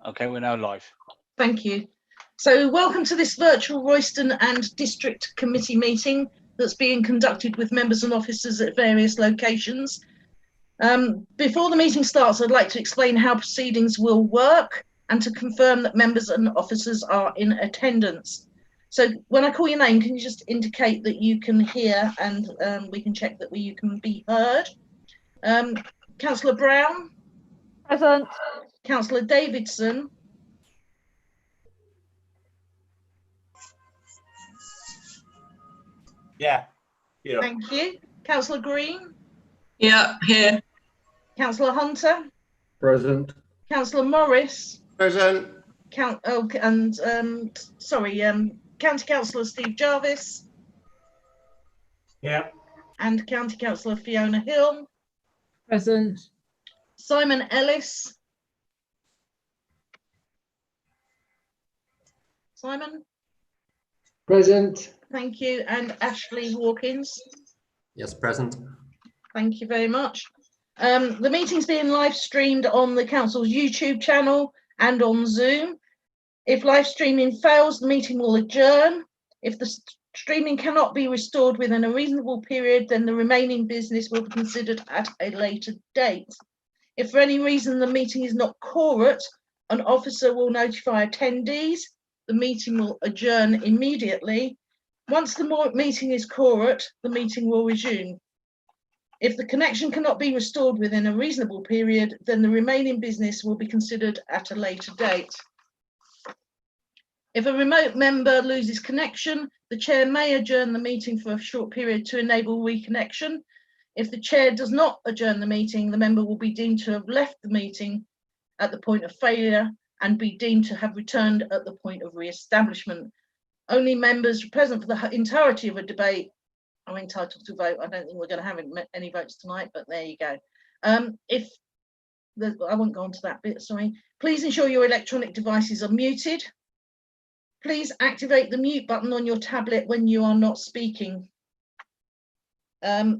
Okay, we're now live. Thank you. So welcome to this virtual Royston and District Committee meeting that's being conducted with members and officers at various locations. Before the meeting starts, I'd like to explain how proceedings will work and to confirm that members and officers are in attendance. So when I call your name, can you just indicate that you can hear, and we can check that you can be heard. Councillor Brown? Present. Councillor Davidson? Yeah. Thank you. Councillor Green? Yeah, here. Councillor Hunter? Present. Councillor Morris? Present. County Councillor Steve Jarvis? Yeah. And County Councillor Fiona Hill? Present. Simon Ellis? Simon? Present. Thank you. And Ashley Hawkins? Yes, present. Thank you very much. The meeting's being live streamed on the council's YouTube channel and on Zoom. If live streaming fails, the meeting will adjourn. If the streaming cannot be restored within a reasonable period, then the remaining business will be considered at a later date. If for any reason the meeting is not quorate, an officer will notify attendees. The meeting will adjourn immediately. Once the meeting is quorate, the meeting will resume. If the connection cannot be restored within a reasonable period, then the remaining business will be considered at a later date. If a remote member loses connection, the chair may adjourn the meeting for a short period to enable reconnection. If the chair does not adjourn the meeting, the member will be deemed to have left the meeting at the point of failure and be deemed to have returned at the point of re-establishment. Only members present for the entirety of a debate are entitled to vote. I don't think we're going to have any votes tonight, but there you go. I won't go on to that bit, sorry. Please ensure your electronic devices are muted. Please activate the mute button on your tablet when you are not speaking. I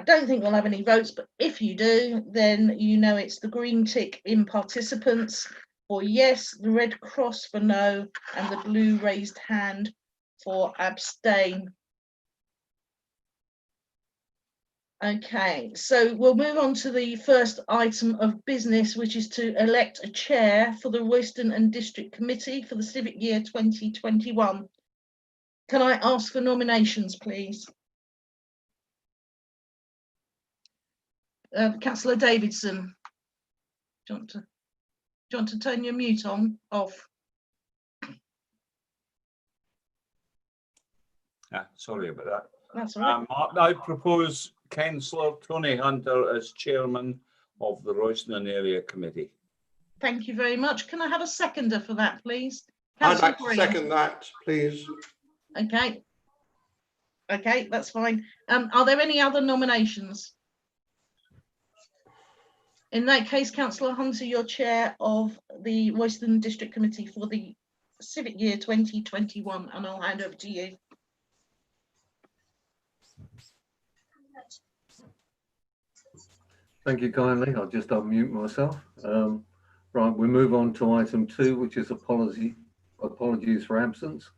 don't think we'll have any votes, but if you do, then you know it's the green tick in participants for yes, the red cross for no, and the blue raised hand for abstain. Okay, so we'll move on to the first item of business, which is to elect a chair for the Royston and District Committee for the Civic Year 2021. Can I ask for nominations, please? Councillor Davidson, do you want to turn your mute on, off? Sorry about that. That's all right. I propose Councillor Tony Hunter as chairman of the Royston Area Committee. Thank you very much. Can I have a seconder for that, please? I'd like to second that, please. Okay. Okay, that's fine. Are there any other nominations? In that case, Councillor Hunter, you're chair of the Royston District Committee for the Civic Year 2021, and I'll hand over to you. Thank you kindly. I'll just unmute myself. Right, we move on to item 2, which is apologies for absence.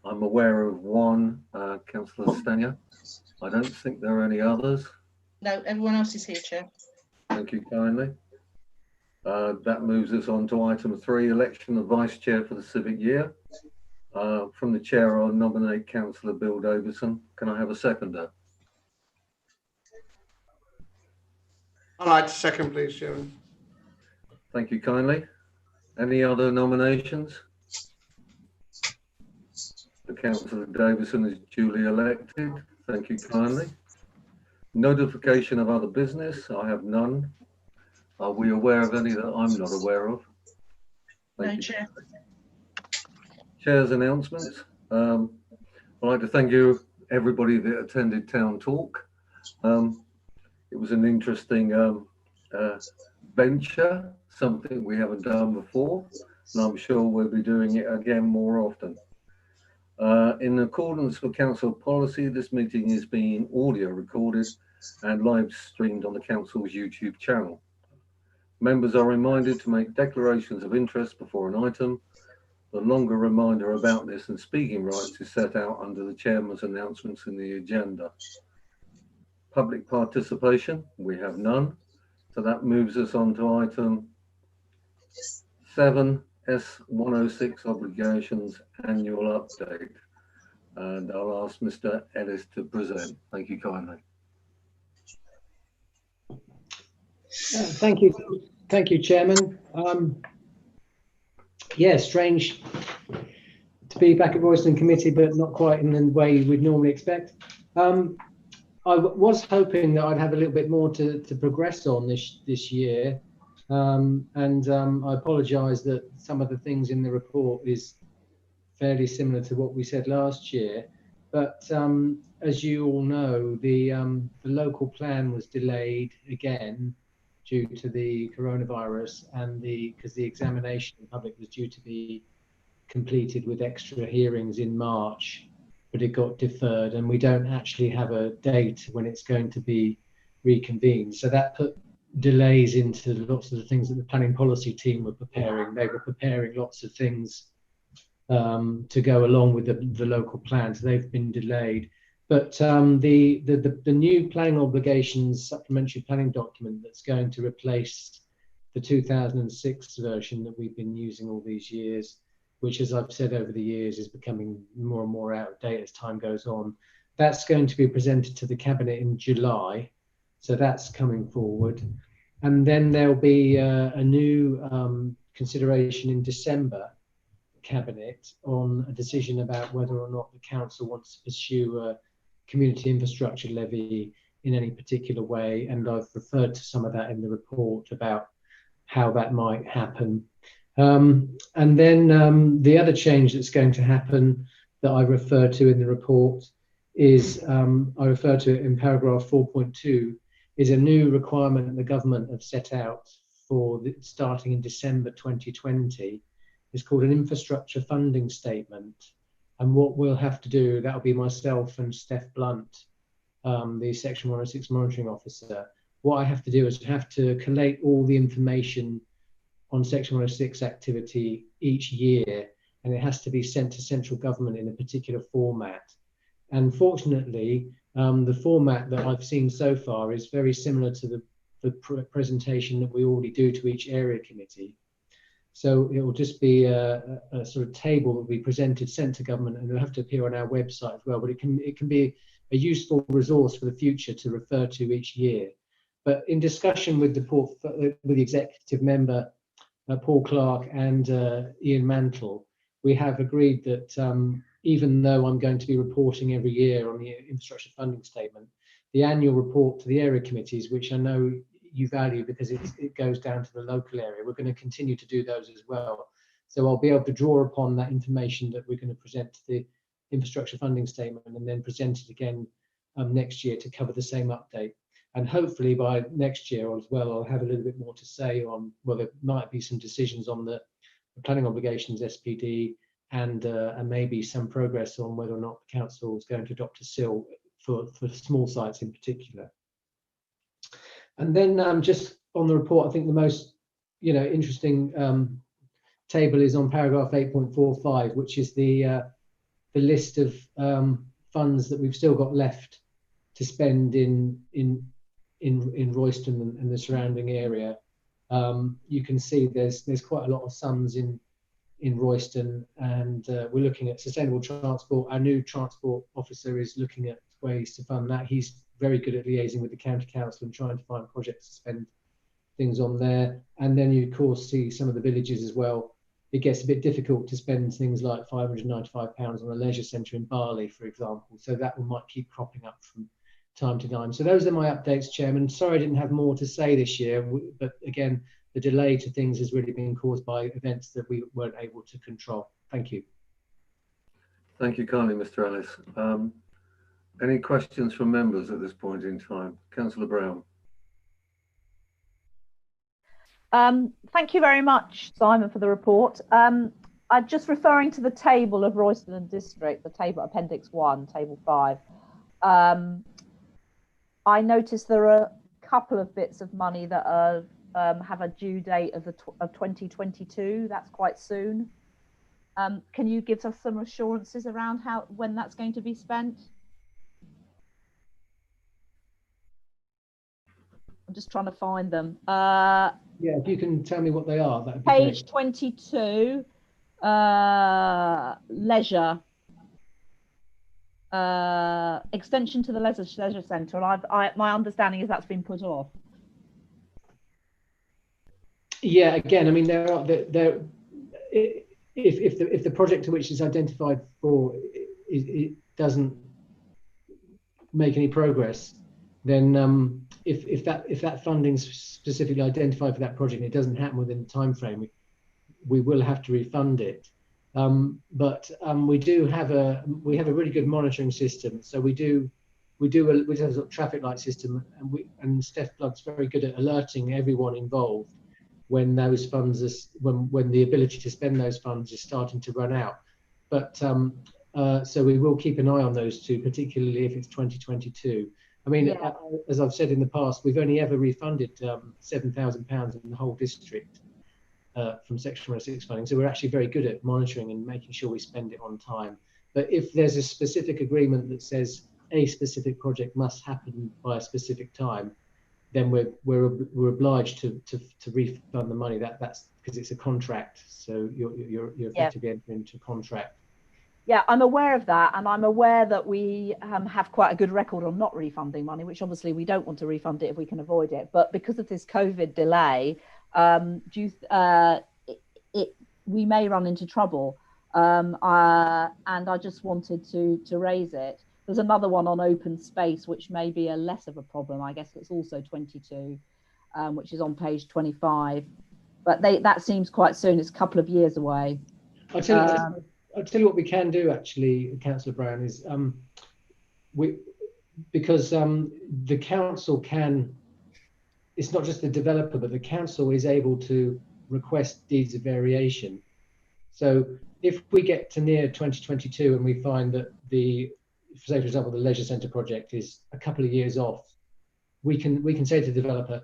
I'm aware of one, Councillor Stanier. I don't think there are any others. No, everyone else is here, Chair. Thank you kindly. That moves us on to item 3, election of vice chair for the civic year. From the chair, I'll nominate Councillor Bill Davison. Can I have a seconder? I'd like to second, please, Chairman. Thank you kindly. Any other nominations? The Councillor Davison is duly elected. Thank you kindly. Notification of other business. I have none. Are we aware of any that I'm not aware of? No, Chair. Chair's announcements. I'd like to thank you, everybody that attended Town Talk. It was an interesting venture, something we haven't done before, and I'm sure we'll be doing it again more often. In accordance with council policy, this meeting is being audio recorded and live streamed on the council's YouTube channel. Members are reminded to make declarations of interest before an item. The longer reminder about this and speaking rights is set out under the chairman's announcements in the agenda. Public participation, we have none. So that moves us on to item 7, S106 obligations annual update. And I'll ask Mr. Ellis to present. Thank you kindly. Thank you, Chairman. Yeah, strange to be back at Royston Committee, but not quite in the way we'd normally expect. I was hoping that I'd have a little bit more to progress on this year, and I apologise that some of the things in the report is fairly similar to what we said last year. But as you all know, the local plan was delayed again due to the coronavirus, and because the examination in public was due to be completed with extra hearings in March, but it got deferred, and we don't actually have a date when it's going to be reconvened. So that put delays into lots of the things that the planning policy team were preparing. They were preparing lots of things to go along with the local plan, so they've been delayed. But the new planning obligations supplementary planning document that's going to replace the 2006 version that we've been using all these years, which, as I've said over the years, is becoming more and more out of date as time goes on. That's going to be presented to the Cabinet in July, so that's coming forward. And then there'll be a new consideration in December Cabinet on a decision about whether or not the council wants to pursue a community infrastructure levy in any particular way. And I've referred to some of that in the report about how that might happen. And then the other change that's going to happen that I refer to in the report is, I refer to it in paragraph 4.2, is a new requirement the government have set out for starting in December 2020. It's called an infrastructure funding statement. And what we'll have to do, that'll be myself and Steph Blunt, the Section 106 monitoring officer. What I have to do is have to collate all the information on Section 106 activity each year, and it has to be sent to central government in a particular format. And fortunately, the format that I've seen so far is very similar to the presentation that we already do to each area committee. So it will just be a sort of table that will be presented, sent to government, and it'll have to appear on our website as well. But it can be a useful resource for the future to refer to each year. But in discussion with the executive member, Paul Clark and Ian Mantle, we have agreed that even though I'm going to be reporting every year on the infrastructure funding statement, the annual report to the area committees, which I know you value because it goes down to the local area, we're going to continue to do those as well. So I'll be able to draw upon that information that we're going to present to the infrastructure funding statement and then present it again next year to cover the same update. And hopefully by next year as well, I'll have a little bit more to say on, well, there might be some decisions on the planning obligations SPD and maybe some progress on whether or not the council is going to adopt a SIL for small sites in particular. And then just on the report, I think the most interesting table is on paragraph 8.45, which is the list of funds that we've still got left to spend in Royston and the surrounding area. You can see there's quite a lot of sums in Royston, and we're looking at sustainable transport. Our new transport officer is looking at ways to fund that. He's very good at liaising with the county council and trying to find projects to spend things on there. And then you of course see some of the villages as well. It gets a bit difficult to spend things like £595 on a leisure centre in Barley, for example. So that one might keep cropping up from time to time. So those are my updates, Chairman. Sorry I didn't have more to say this year, but again, the delay to things has really been caused by events that we weren't able to control. Thank you. Thank you kindly, Mr. Ellis. Any questions from members at this point in time? Councillor Brown. Thank you very much, Simon, for the report. I'm just referring to the table of Royston and District, the table Appendix 1, Table 5. I noticed there are a couple of bits of money that are have a due date of 2022. That's quite soon. Can you give us some assurances around when that's going to be spent? I'm just trying to find them. Yeah, if you can tell me what they are, that would be Page great. 22, leisure. Extension to the leisure centre, and my understanding is that's been put off. Yeah, again, I mean, if the project to which it's identified for it doesn't make any progress, then if that funding's specifically identified for that project and it doesn't happen within the time frame, we will have to refund it. But we have a really good monitoring system. So we have a sort of traffic light system, and Steph Blood's very good at alerting everyone involved when those funds when the ability to spend those funds is starting to run out. But so we will keep an eye on those two, particularly if it's 2022. I mean, Yeah. as I've said in the past, we've only ever refunded £7,000 in the whole district from Section 106 funding. So we're actually very good at monitoring and making sure we spend it on time. But if there's a specific agreement that says a specific project must happen by a specific time, then we're obliged to refund the money. That's because it's a contract. So you're effectively entering into a contract. Yeah, I'm aware of that, and I'm aware that we have quite a good record on not refunding money, which obviously we don't want to refund it if we can avoid it. But because of this COVID delay, we may run into trouble, and I just wanted to raise it. There's another one on open space, which may be a less of a problem. I guess it's also 22, which is on page 25. But that seems quite soon. It's a couple of years away. I'll tell you what we can do, actually, Councillor Brown, is because the council can, it's not just the developer, but the council is able to request deeds of variation. So if we get to near 2022 and we find that say for example, the leisure centre project is a couple of years off, we can say to the developer,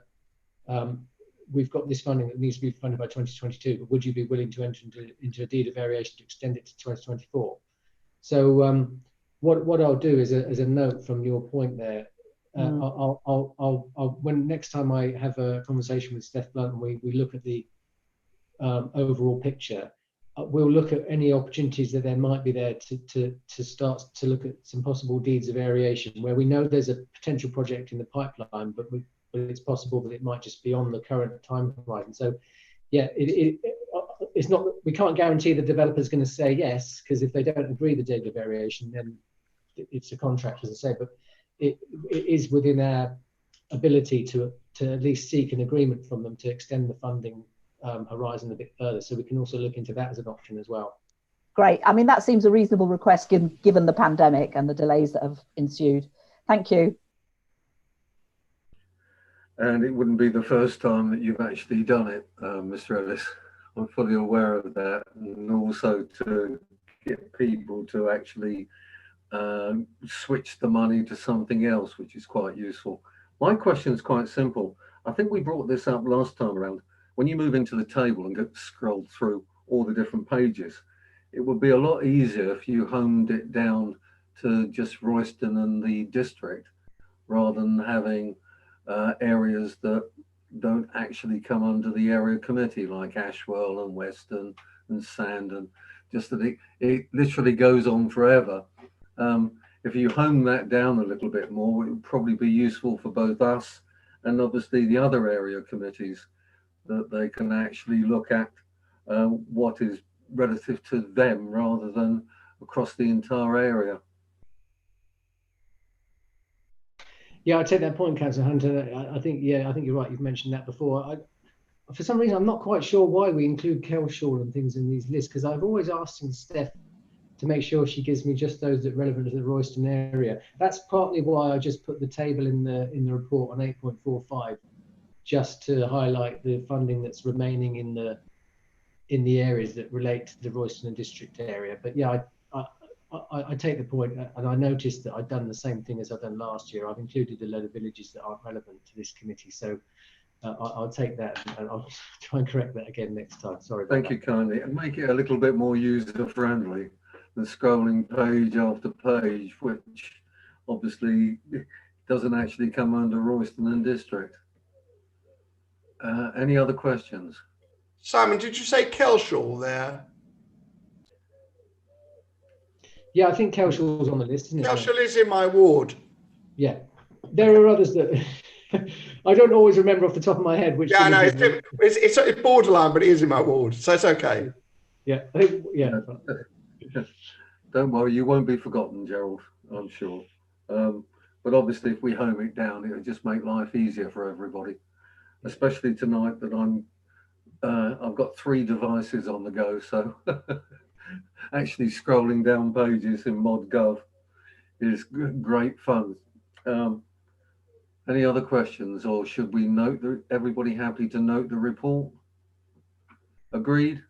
we've got this funding that needs to be funded by 2022, but would you be willing to enter into a deed of variation to extend it to 2024? So what I'll do is, as a note from your point there, I'll when next time I have a conversation with Steph Blunt and we look at the overall picture, we'll look at any opportunities that there might be there to start to look at some possible deeds of variation where we know there's a potential project in the pipeline, but it's possible that it might just be on the current time horizon. So yeah, it's not, we can't guarantee the developer's going to say yes, because if they don't agree the deed of variation, then it's a contract, as I say, but it is within our ability to at least seek an agreement from them to extend the funding horizon a bit further. So we can also look into that as an option as well. Great. I mean, that seems a reasonable request given the pandemic and the delays that have ensued. Thank you. And it wouldn't be the first time that you've actually done it, Mr. Ellis. I'm fully aware of that, and also to get people to actually switch the money to something else, which is quite useful. My question is quite simple. I think we brought this up last time around. When you move into the table and get scrolled through all the different pages, it would be a lot easier if you homed it down to just Royston and the district, rather than having areas that don't actually come under the area committee, like Ashwell and Weston and Sandon, just that it literally goes on forever. If you hone that down a little bit more, it would probably be useful for both us and obviously the other area committees, that they can actually look at what is relative to them rather than across the entire area. Yeah, I take that point, Councillor Hunter. I think you're right. You've mentioned that before. For some reason, I'm not quite sure why we include Kelshall and things in these lists, because I've always asked Steph to make sure she gives me just those that are relevant to the Royston area. That's partly why I just put the table in the report on 8.45, just to highlight the funding that's remaining in the areas that relate to the Royston and district area. But yeah, I take the point, and I noticed that I'd done the same thing as I've done last year. I've included a load of villages that aren't relevant to this committee. So I'll take that and I'll try and correct that again next time. Sorry about Thank you kindly, and make it a little bit more user friendly than scrolling page after page, which obviously doesn't actually come under Royston and District. Any other questions? Simon, did you say Kelshall there? Yeah, I think Kelshaw's on the list, isn't it? Kelshall is in my ward. Yeah. There are others that I don't always remember off the top of my head which. Yeah, no, it's borderline, but it is in my ward, so it's okay. Yeah, I think, yeah. Don't worry, you won't be forgotten, Gerald, I'm sure. But obviously, if we home it down, it'll just make life easier for everybody, especially tonight that I've got 3 devices on the go, so actually scrolling down pages in ModGov is great fun. Any other questions, or should we note that everybody happy to note the report? Agreed?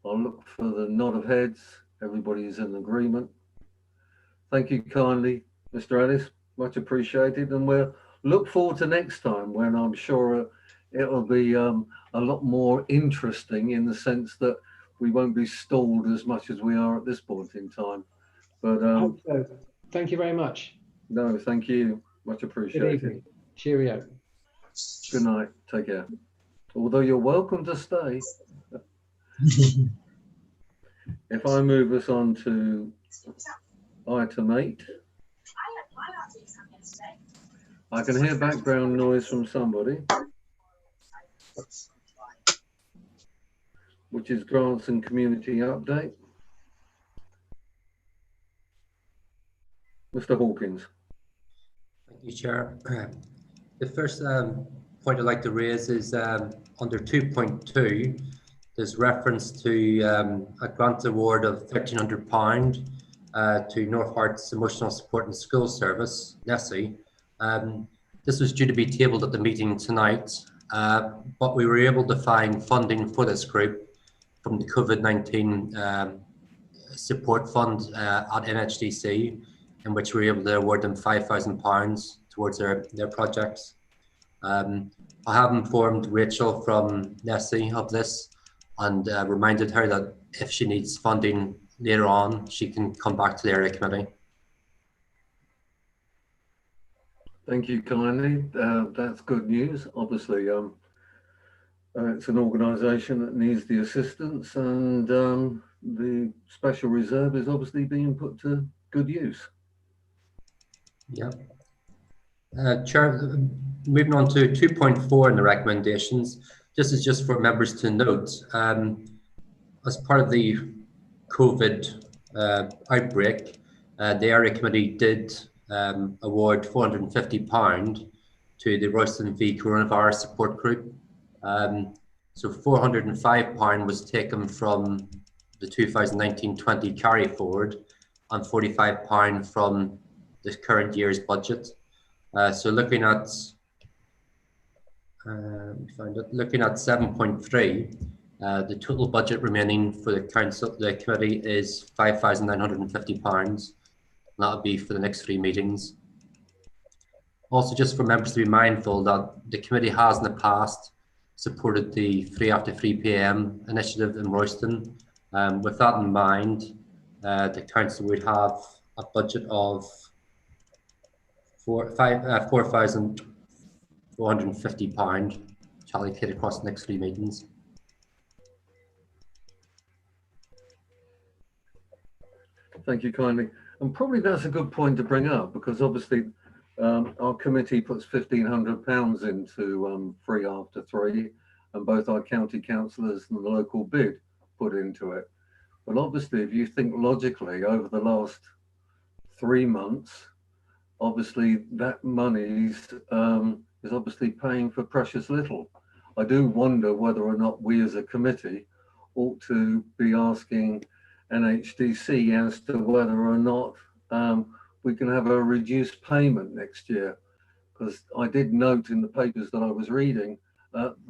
I'll look for the nod of heads. Everybody is in agreement. Thank you kindly, Mr. Ellis, much appreciated, and we'll look forward to next time when I'm sure it'll be a lot more interesting in the sense that we won't be stalled as much as we are at this point in time. But I hope so. Thank you very much. no, thank you, much Good appreciated. evening. Cheerio. Good night, take care. Although you're welcome to stay. If I move us on to item 8, I can hear background noise from somebody, which is grants and community update. Mr. Hawkins. Thank you, Chair. The first point I'd like to raise is under 2.2, there's reference to a grant award of £1,300 to North Hearts Emotional Support and Skills Service, NESI. This was due to be tabled at the meeting tonight, but we were able to find funding for this group from the COVID-19 support fund at NHDC, in which we were able to award them £5,000 towards their projects. I have informed Rachel from NESI of this and reminded her that if she needs funding later on, she can come back to the area committee. Thank you kindly. That's good news. Obviously, it's an organisation that needs the assistance, and the special reserve is obviously being put to good use. Yeah. Chair, moving on to 2.4 in the recommendations. This is just for members to note, as part of the COVID outbreak, the area committee did award £450 to the Royston v Coronavirus Support Group. So £405 was taken from the 2019-20 carry forward and £45 from the current year's budget. So looking at 7.3, the total budget remaining for the committee is £5,950. That'll be for the next 3 meetings. Also, just for members to be mindful that the committee has in the past supported the 3 after 3 p.m. initiative in Royston. With that in mind, the council would have a budget of £4,450 to allocate across the next 3 meetings. Thank you kindly. And probably that's a good point to bring up, because obviously our committee puts £1,500 into 3 after 3, and both our county councillors and the local bid put into it. But obviously, if you think logically, over the last 3 months, obviously that money is obviously paying for precious little. I do wonder whether or not we as a committee ought to be asking NHDC as to whether or not we can have a reduced payment next year, because I did note in the papers that I was reading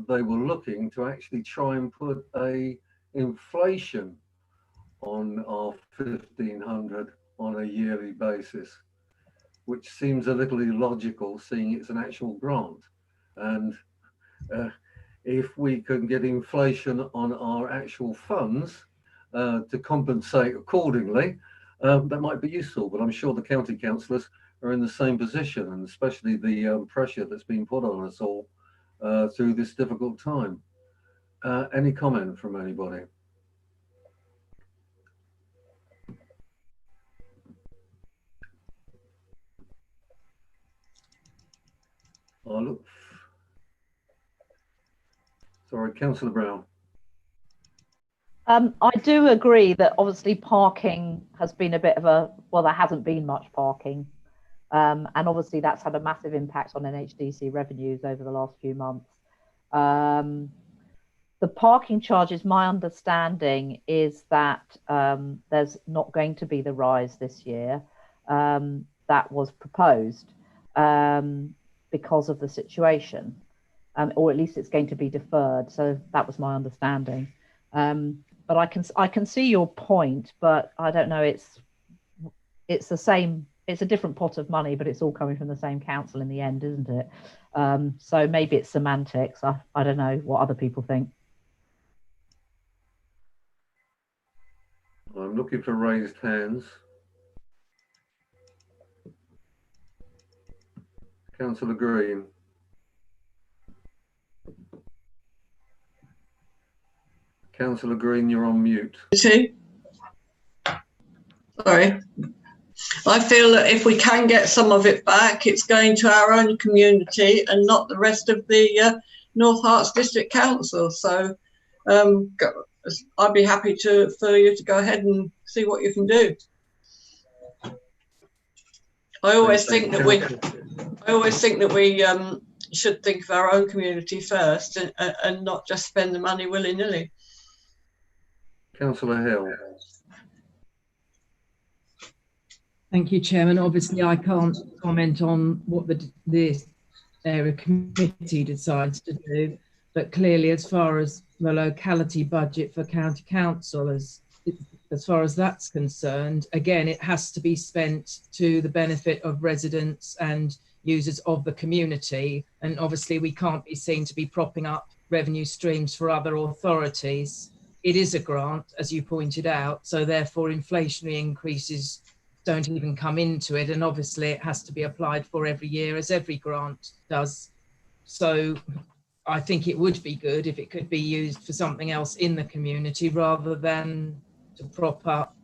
they were looking to actually try and put a inflation on our 1,500 on a yearly basis, which seems a little illogical, seeing it's an actual grant. And if we can get inflation on our actual funds to compensate accordingly, that might be useful. But I'm sure the county councillors are in the same position, and especially the pressure that's been put on us all through this difficult time. Any comment from anybody? Oh, look. Sorry, Councillor Brown. I do agree that obviously parking has been a bit of a, well, there hasn't been much parking. And obviously that's had a massive impact on NHDC revenues over the last few months. The parking charges, my understanding is that there's not going to be the rise this year that was proposed because of the situation, or at least it's going to be deferred. So that was my understanding. But I can see your point, but I don't know. It's the same. It's a different pot of money, but it's all coming from the same council in the end, isn't it? So maybe it's semantics. I don't know what other people think. I'm looking for raised hands. Councillor Green. Councillor Green, you're on mute. Sorry. I feel that if we can get some of it back, it's going to our own community and not the rest of the North Herts District Council. So I'd be happy for you to go ahead and see what you can do. I always think that we should think of our own community first and not just spend the money willy-nilly. Councillor Hill. Thank you, Chairman. Obviously, I can't comment on what the area committee decides to do, but clearly, as far as the locality budget for county council, as far as that's concerned, again, it has to be spent to the benefit of residents and users of the community. And obviously, we can't be seen to be propping up revenue streams for other authorities. It is a grant, as you pointed out, so therefore inflationary increases don't even come into it, and obviously it has to be applied for every year, as every grant does. So I think it would be good if it could be used for something else in the community rather than to prop up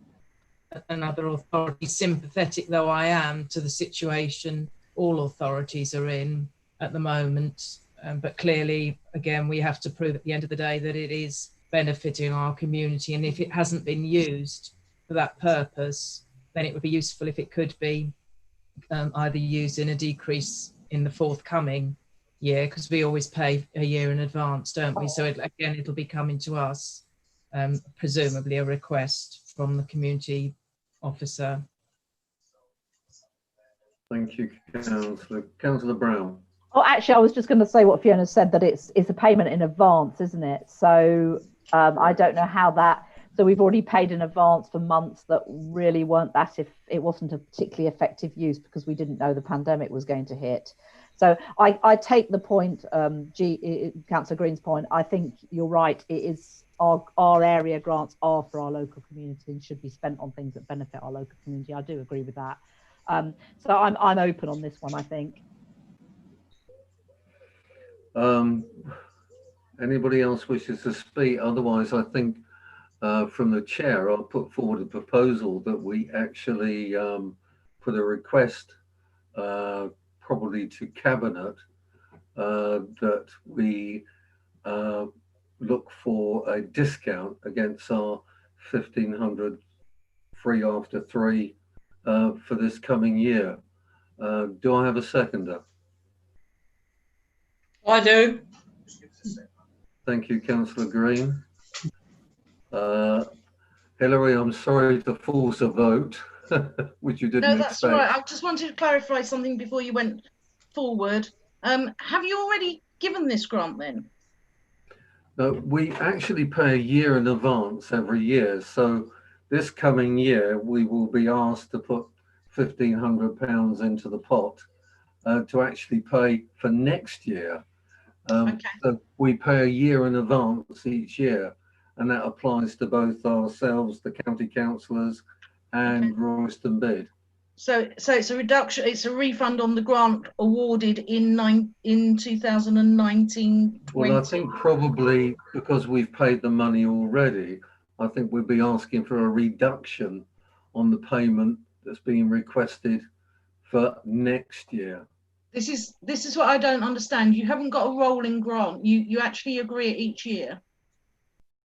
another authority, sympathetic though I am to the situation all authorities are in at the moment. But clearly, again, we have to prove at the end of the day that it is benefiting our community, and if it hasn't been used for that purpose, then it would be useful if it could be either used in a decrease in the forthcoming year, because we always pay a year in advance, don't we? So again, it'll be coming to us, presumably a request from the community officer. Thank you, Councillor. Councillor Brown. Oh, actually, I was just going to say what Fiona said, that it's a payment in advance, isn't it? So I don't know how that. So we've already paid in advance for months that really weren't that, if it wasn't a particularly effective use because we didn't know the pandemic was going to hit. So I take the point, Councillor Green's point. I think you're right. It is our area grants are for our local community and should be spent on things that benefit our local community. I do agree with that. So I'm open on this one, I think. Anybody else wishes to speak? Otherwise, I think from the chair, I'll put forward a proposal that we actually put a request probably to Cabinet that we look for a discount against our 1,500 free after 3 for this coming year. Do I have a seconder? I do. Thank you, Councillor Green. Hillary, I'm sorry to force a vote, which you didn't expect. No, that's all right. I just wanted to clarify something before you went forward. Have you already given this grant then? No, we actually pay a year in advance every year. So this coming year, we will be asked to put £1,500 into the pot to actually pay for next year. Okay. So we pay a year in advance each year, and that applies to both ourselves, the county councillors, and Royston bid. So it's a reduction, it's a refund on the grant awarded in 2019. Well, I think probably because we've paid the money already, I think we'll be asking for a reduction on the payment that's being requested for next year. This is what I don't understand. You haven't got a rolling grant. You actually agree it each year.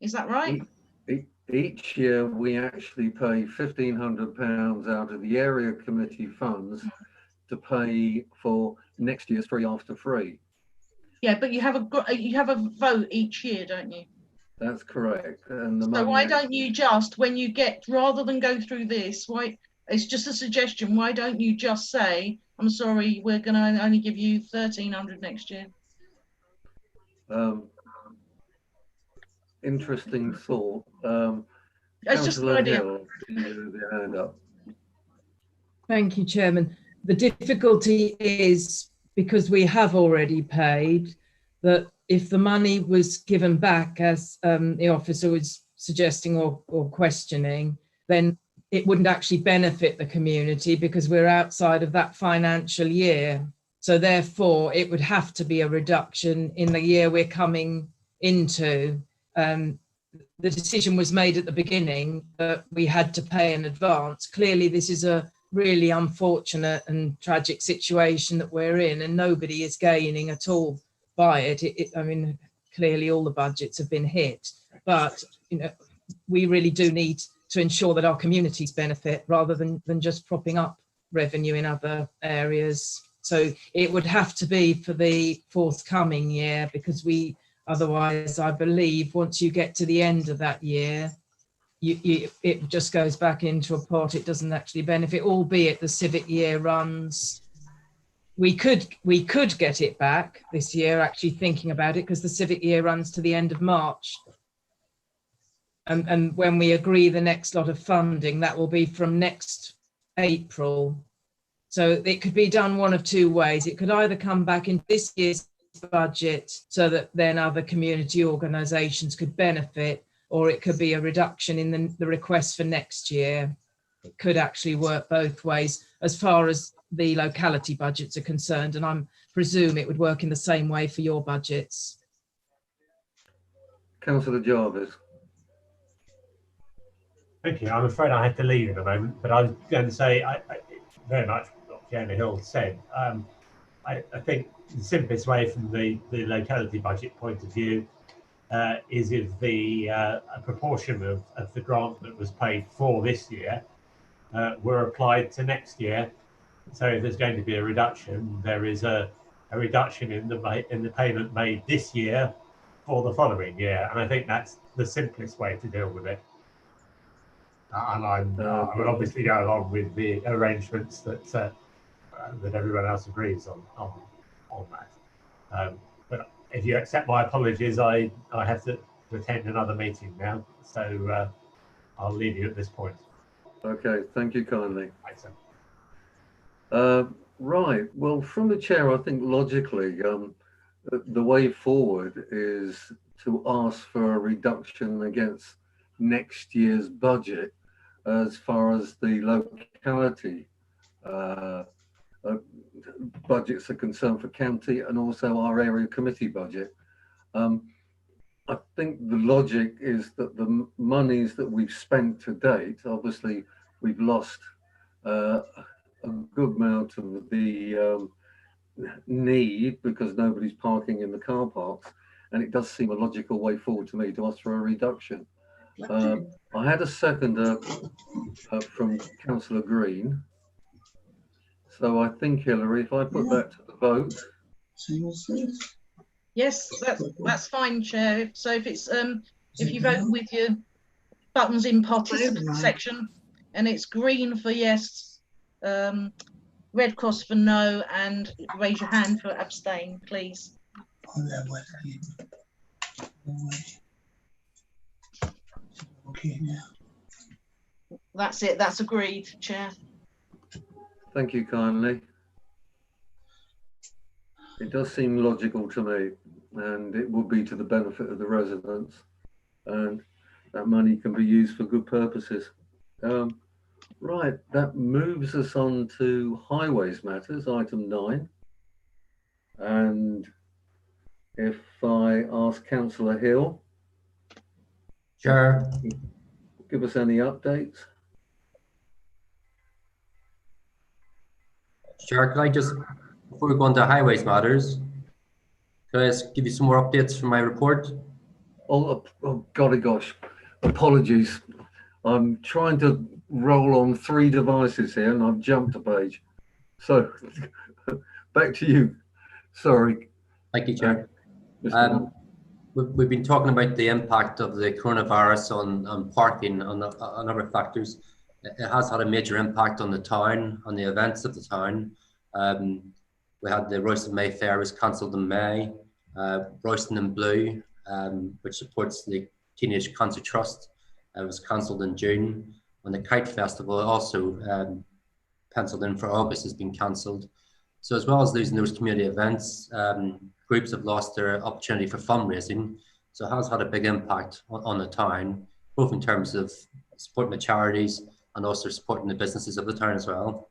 Is that right? Each year we actually pay £1,500 out of the area committee funds to pay for next year's free after free. Yeah, but you have a vote each year, don't you? That's correct. And the So money why don't you just, when you get, rather than go through this, why, it's just a suggestion, why don't you just say, I'm sorry, we're going to only give you 1,300 next year? Interesting thought. It's just an Councillor idea. Hill, the hand up. Thank you, Chairman. The difficulty is because we have already paid, that if the money was given back, as the officer was suggesting or questioning, then it wouldn't actually benefit the community because we're outside of that financial year. So therefore, it would have to be a reduction in the year we're coming into. The decision was made at the beginning that we had to pay in advance. Clearly, this is a really unfortunate and tragic situation that we're in, and nobody is gaining at all by it. I mean, clearly all the budgets have been hit, but you know, we really do need to ensure that our communities benefit rather than just propping up revenue in other areas. So it would have to be for the forthcoming year, because otherwise, I believe, once you get to the end of that year, it just goes back into a pot. It doesn't actually benefit, albeit the civic year runs. We could get it back this year, actually thinking about it, because the civic year runs to the end of March. And when we agree the next lot of funding, that will be from next April. So it could be done one of two ways. It could either come back in this year's budget so that then other community organisations could benefit, or it could be a reduction in the request for next year. It could actually work both ways as far as the locality budgets are concerned, and I presume it would work in the same way for your budgets. Councillor Jarvis. Thank you. I'm afraid I had to leave in a moment, but I was going to say I very much what Fiona Hill said. I think the simplest way from the locality budget point of view is if a proportion of the grant that was paid for this year were applied to next year. So if there's going to be a reduction, there is a reduction in the payment made this year for the following year, and I think that's the simplest way to deal with it. And I would obviously go along with the arrangements that everyone else agrees on that. But if you accept my apologies, I have to attend another meeting now, so I'll leave you at this point. Okay, thank you kindly. Thanks, sir. Right, well, from the chair, I think logically, the way forward is to ask for a reduction against next year's budget as far as the locality budgets are concerned for county, and also our area committee budget. I think the logic is that the monies that we've spent to date, obviously we've lost a good amount of the need because nobody's parking in the car parks, and it does seem a logical way forward to me to ask for a reduction. I had a seconder from Councillor Green. So I think, Hilary, if I put that to the vote. Yes, that's fine, Chair. So if it's if you vote with your buttons in participant section, and it's green for yes, red cross for no, and raise your hand for abstain, please. Okay, now. That's it. That's agreed, Chair. Thank you kindly. It does seem logical to me. and it will be to the benefit of the residents, and that money can be used for good purposes. Right, that moves us on to highways matters, item 9. And if I ask Councillor Hill, Chair, give us any updates. Chair, can I just, before we go on to highways matters, can I just give you some more updates from my report? Oh golly gosh, apologies. I'm trying to roll on 3 devices here and I've jumped a page. So back to you. Sorry. Thank you, Chair. We've been talking about the impact of the coronavirus on parking, on a number of factors. It has had a major impact on the town, on the events of the town. We had the Royston May Fair was cancelled in May. Royston in Blue, which supports the Teenage Cancer Trust, was cancelled in June. And the Kite Festival also penciled in for August has been cancelled. So as well as losing those community events, groups have lost their opportunity for fundraising. So it has had a big impact on the town, both in terms of supporting the charities and also supporting the businesses of the town as well.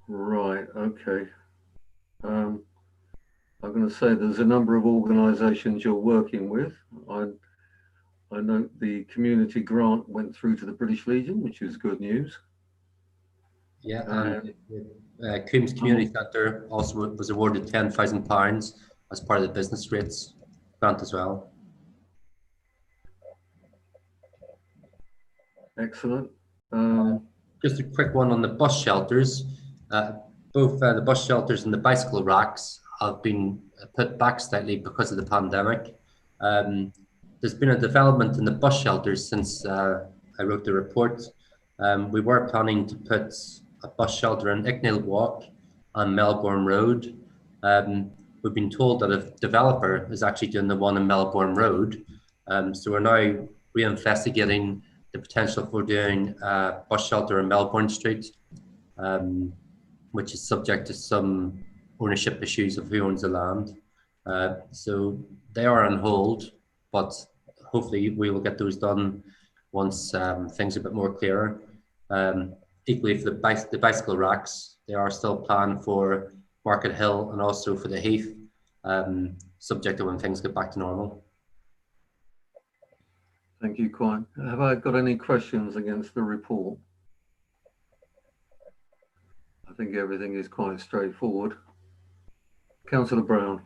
Right, okay. I'm going to say there's a number of organisations you're working with. I know the community grant went through to the British Legion, which is good news. Yeah, and Coombs Community Centre also was awarded £10,000 as part of the business rates grant as well. Excellent. Just a quick one on the bus shelters. Both the bus shelters and the bicycle racks have been put back slightly because of the pandemic. There's been a development in the bus shelters since I wrote the report. We were planning to put a bus shelter in Icknield Walk on Melbourne Road. We've been told that a developer is actually doing the one in Melbourne Road. So we're now reinvestigating the potential for doing a bus shelter in Melbourne Street, which is subject to some ownership issues of who owns the land. So they are on hold, but hopefully we will get those done once things are a bit more clearer. Equally for the bicycle racks, they are still planned for Market Hill and also for the Heath, subject to when things get back to normal. Thank you, Quine. Have I got any questions against the report? I think everything is quite straightforward. Councillor Brown.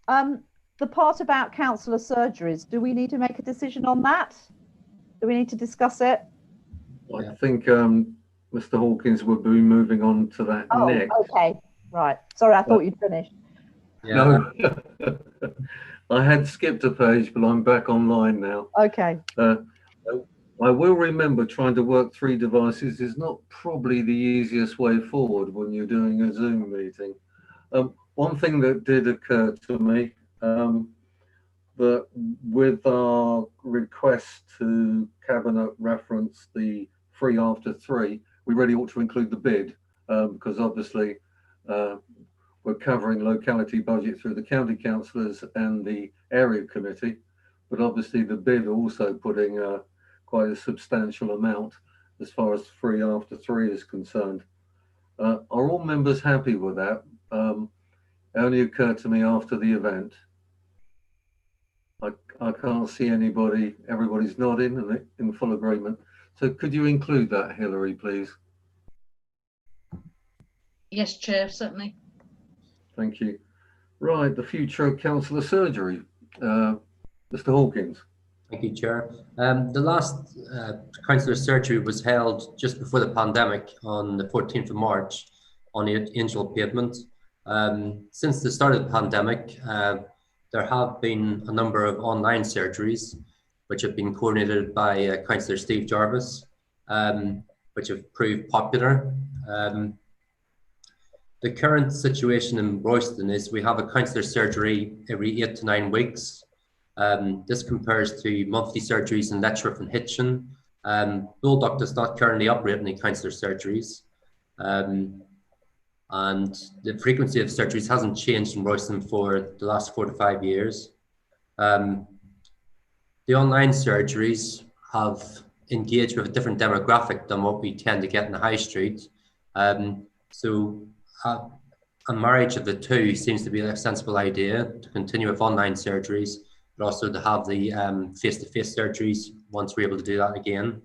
The part about councillor surgeries, do we need to make a decision on that? Do we need to discuss it? I think Mr. Hawkins will be moving on to that next. Okay, right. Sorry, I thought you'd finished. Yeah. No, I had skipped a page, but I'm back online now. Okay. I will remember trying to work 3 devices is not probably the easiest way forward when you're doing a Zoom meeting. One thing that did occur to me, that with our request to Cabinet reference the 3 after 3, we really ought to include the bid, because obviously we're covering locality budget through the county councillors and the area committee, but obviously the bid also putting quite a substantial amount as far as 3 after 3 is concerned. Are all members happy with that? It only occurred to me after the event. I can't see anybody, everybody's nodding and in full agreement. So could you include that, Hilary, please? Yes, Chair, certainly. Thank you. Right, the future of councillor surgery. Mr. Hawkins. Thank you, Chair. The last councillor surgery was held just before the pandemic on the 14th of March on Angel Pavement. Since the start of the pandemic, there have been a number of online surgeries which have been coordinated by Councillor Steve Jarvis, which have proved popular. The current situation in Royston is we have a councillor surgery every 8 to 9 weeks. This compares to monthly surgeries in Letchworth and Hitchin, Bulldog does not currently operate any counsellor surgeries, and the frequency of surgeries hasn't changed in Royston for the last 4 to 5 years. The online surgeries have engaged with a different demographic than what we tend to get in the high street. So a marriage of the two seems to be a sensible idea, to continue with online surgeries, but also to have the face-to-face surgeries once we're able to do that again.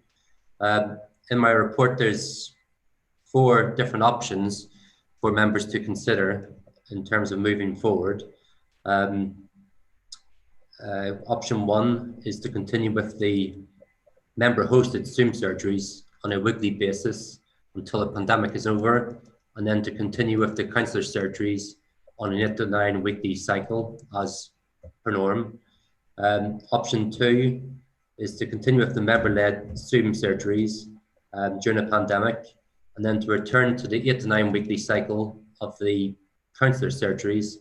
In my report, there's 4 different options for members to consider in terms of moving forward. Option 1 is to continue with the member-hosted Zoom surgeries on a weekly basis until the pandemic is over, and then to continue with the counsellor surgeries on an 8 to 9 weekly cycle as per norm. Option 2 is to continue with the member-led Zoom surgeries during the pandemic, and then to return to the 8 to 9 weekly cycle of the counsellor surgeries,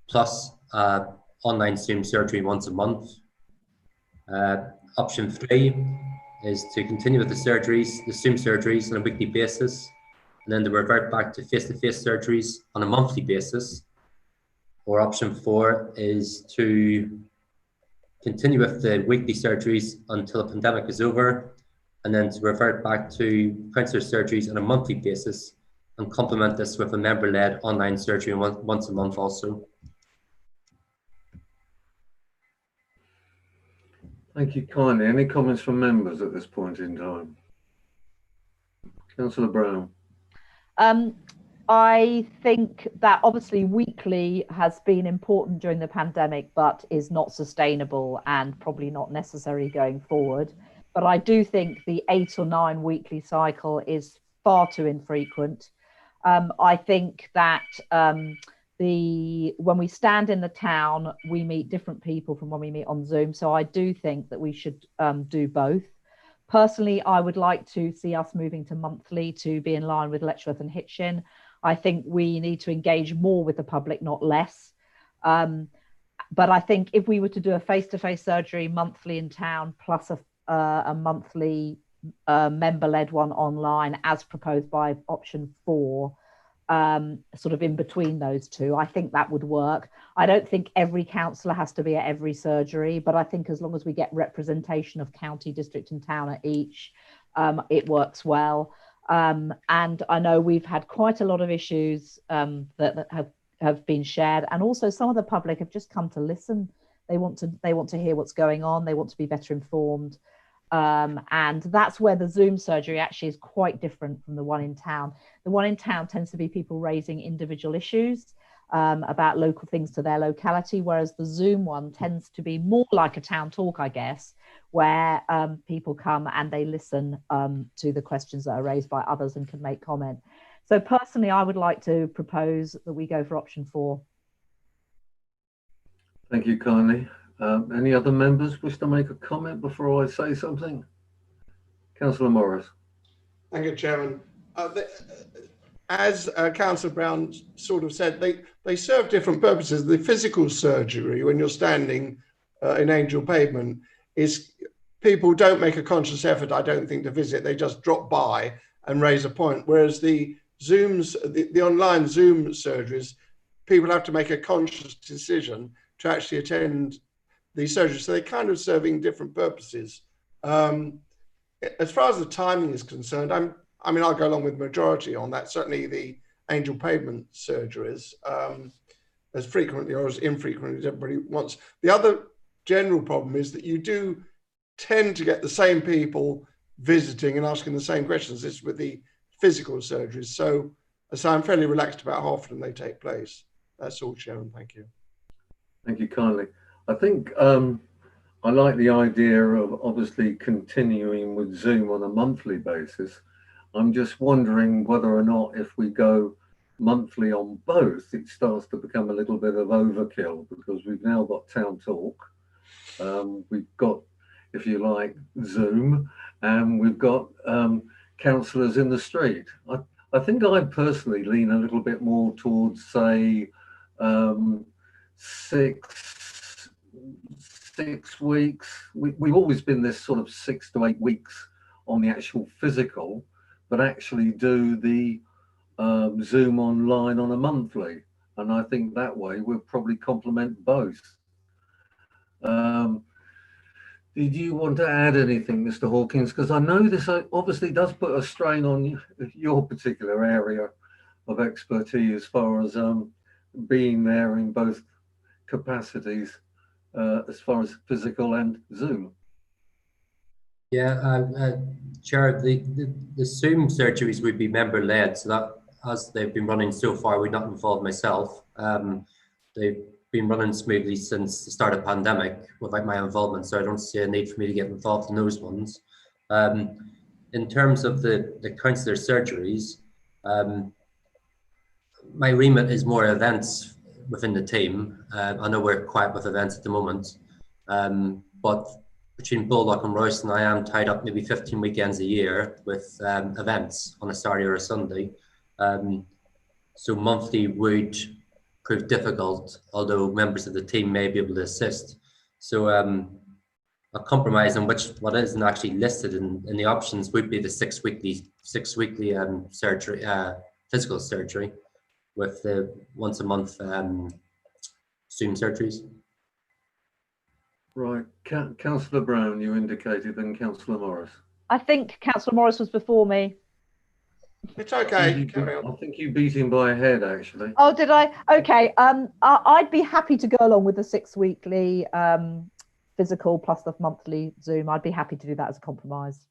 plus online Zoom surgery once a month. Option 3 is to continue with the Zoom surgeries on a weekly basis, and then to revert back to face-to-face surgeries on a monthly basis. Or option 4 is to continue with the weekly surgeries until the pandemic is over, and then to revert back to counsellor surgeries on a monthly basis, and complement this with a member-led online surgery once a month also. Thank you kindly. Any comments from members at this point in time? Councillor Brown. I think that obviously weekly has been important during the pandemic, but is not sustainable and probably not necessary going forward. But I do think the 8 or 9 weekly cycle is far too infrequent. I think that when we stand in the town, we meet different people from when we meet on Zoom. So I do think that we should do both. Personally, I would like to see us moving to monthly to be in line with Letchworth and Hitchin. I think we need to engage more with the public, not less. But I think if we were to do a face-to-face surgery monthly in town, plus a monthly member-led one online, as proposed by option 4, sort of in between those two, I think that would work. I don't think every councillor has to be at every surgery, but I think as long as we get representation of county, district and town at each, it works well. And I know we've had quite a lot of issues that have been shared, and also some of the public have just come to listen. They want to hear what's going on. They want to be better informed. And that's where the Zoom surgery actually is quite different from the one in town. The one in town tends to be people raising individual issues about local things to their locality, whereas the Zoom one tends to be more like a town talk, I guess, where people come and they listen to the questions that are raised by others and can make comment. So personally, I would like to propose that we go for option 4. Thank you kindly. Any other members wish to make a comment before I say something? Councillor Morris. Thank you, Chairman. As Councillor Brown sort of said, they serve different purposes. The physical surgery, when you're standing in Angel Pavement, is people don't make a conscious effort, I don't think, to visit. They just drop by and raise a point. Whereas the Zooms, the online Zoom surgeries, people have to make a conscious decision to actually attend these surgeries. So they're kind of serving different purposes. As far as the timing is concerned, I mean, I'll go along with majority on that. Certainly the Angel Pavement surgeries, as frequently or as infrequently as everybody wants. The other general problem is that you do tend to get the same people visiting and asking the same questions as with the physical surgeries. So I'm fairly relaxed about how often they take place. That's all, Chairman. Thank you. Thank you kindly. I think I like the idea of obviously continuing with Zoom on a monthly basis. I'm just wondering whether or not if we go monthly on both, it starts to become a little bit of overkill, because we've now got Town Talk. We've got, if you like, Zoom, and we've got councillors in the street. I think I personally lean a little bit more towards, say, 6 weeks. We've always been this sort of 6 to 8 weeks on the actual physical, but actually do the Zoom online on a monthly. And I think that way we'll probably complement both. Did you want to add anything, Mr. Hawkins? Because I know this obviously does put a strain on your particular area of expertise as far as being there in both capacities, as far as physical and Zoom. Yeah, Chair, the Zoom surgeries would be member led, so that as they've been running so far, we're not involved myself. They've been running smoothly since the start of the pandemic without my involvement, so I don't see a need for me to get involved in those ones. In terms of the councillor surgeries, my remit is more events within the team. I know we're quiet with events at the moment, but between Bullock and Royston, I am tied up maybe 15 weekends a year with events on a Saturday or a Sunday. So monthly would prove difficult, although members of the team may be able to assist. So a compromise on what isn't actually listed in the options would be the six weekly surgery, physical surgery, with the once a month Zoom surgeries. Right, Councillor Brown, you indicated, and Councillor Morris. I think Councillor Morris was before me. It's okay. Carry on. I think you beat him by a head, actually. Oh, did I? Okay. I'd be happy to go along with the 6 weekly physical plus the monthly Zoom. I'd be happy to do that as a compromise.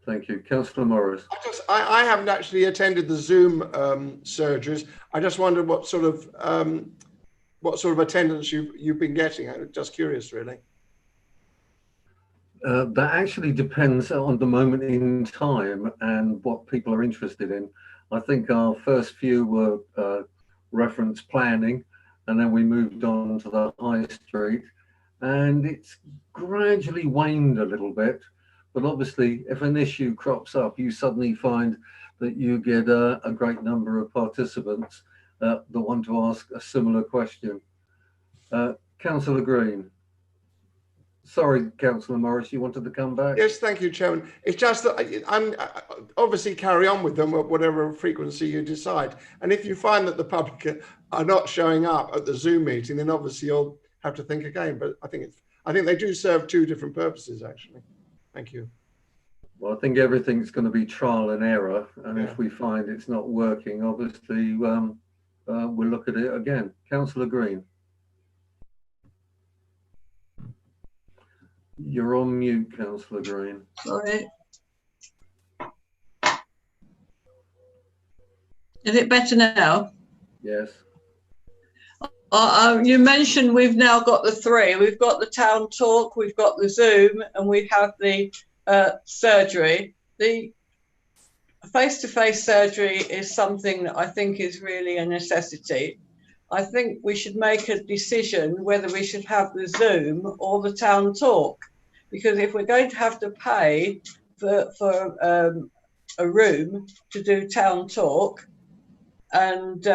Thank you, Councillor Morris. I haven't actually attended the Zoom surgeries. I just wondered what sort of attendance you've been getting. I'm just curious, really. That actually depends on the moment in time and what people are interested in. I think our first few were reference planning, and then we moved on to the high street, and it's gradually waned a little bit. But obviously, if an issue crops up, you suddenly find that you get a great number of participants that want to ask a similar question. Councillor Green. Sorry, Councillor Morris, you wanted to come back? Yes, thank you, Chairman. It's just that I'm obviously carry on with them at whatever frequency you decide. And if you find that the public are not showing up at the Zoom meeting, then obviously you'll have to think again. But I think they do serve two different purposes, actually. Thank you. Well, I think everything's going to be trial and error, and Yeah. if we find it's not working, obviously we'll look at it again. Councillor Green. You're on mute, Councillor Green. Sorry. Is it better now? Yes. You mentioned we've now got the three. We've got the town talk, we've got the Zoom, and we have the surgery. The face-to-face surgery is something that I think is really a necessity. I think we should make a decision whether we should have the Zoom or the town talk, because if we're going to have to pay for a room to do town talk, and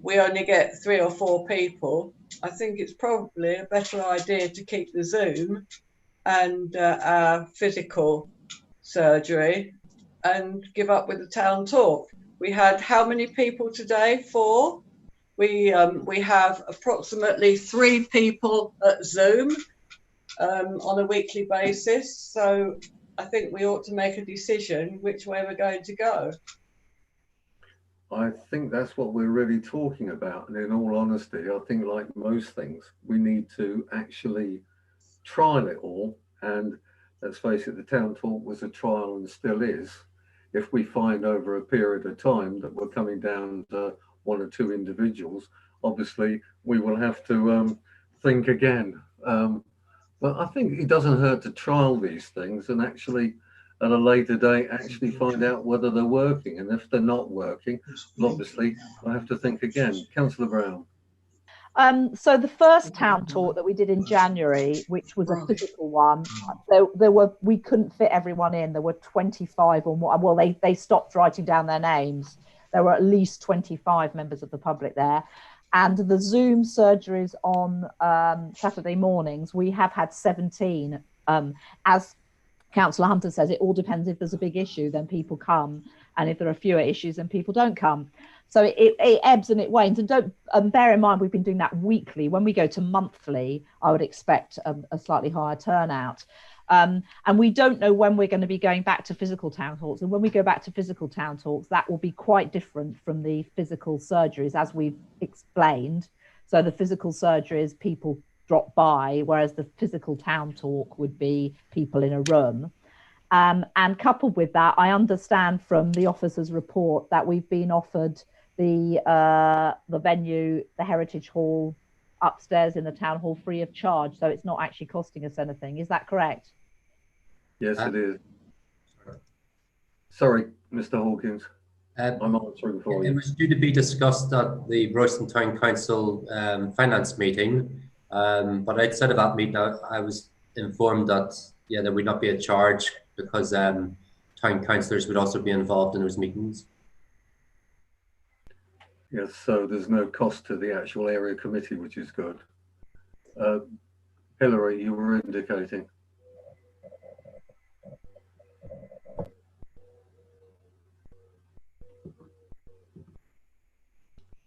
we only get 3 or 4 people, I think it's probably a better idea to keep the Zoom and our physical surgery and give up with the town talk. We had how many people today? 4. We have approximately 3 people at Zoom on a weekly basis. So I think we ought to make a decision which way we're going to go. I think that's what we're really talking about. And in all honesty, I think like most things, we need to actually trial it all. And let's face it, the town talk was a trial and still is. If we find over a period of time that we're coming down to 1 or 2 individuals, obviously we will have to think again. But I think it doesn't hurt to trial these things and actually at a later date actually find out whether they're working. And if they're not working, well, obviously I have to think again. Councillor Brown. So the first town talk that we did in January, which was a physical one, we couldn't fit everyone in. There were 25 or more. Well, they stopped writing down their names. There were at least 25 members of the public there. And the Zoom surgeries on Saturday mornings, we have had 17. As Councillor Hunter says it all depends. If there's a big issue, then people come, and if there are fewer issues, then people don't come. So it ebbs and it wanes. And don't bear in mind, we've been doing that weekly. When we go to monthly, I would expect a slightly higher turnout. And we don't know when we're going to be going back to physical town talks. And when we go back to physical town talks, that will be quite different from the physical surgeries, as we've explained. So the physical surgeries, people drop by, whereas the physical town talk would be people in a room. And coupled with that, I understand from the officer's report that we've been offered the venue, the Heritage Hall upstairs in the town hall, free of charge. So it's not actually costing us anything. Is that correct? Yes, it is. Sorry, Mr. Hawkins. I'm answering for you. It was due to be discussed at the Royston Town Council finance meeting, but outside of that meeting, I was informed that there would not be a charge because town councillors would also be involved in those meetings. Yes, so there's no cost to the actual area committee, which is good. Hilary, you were indicating.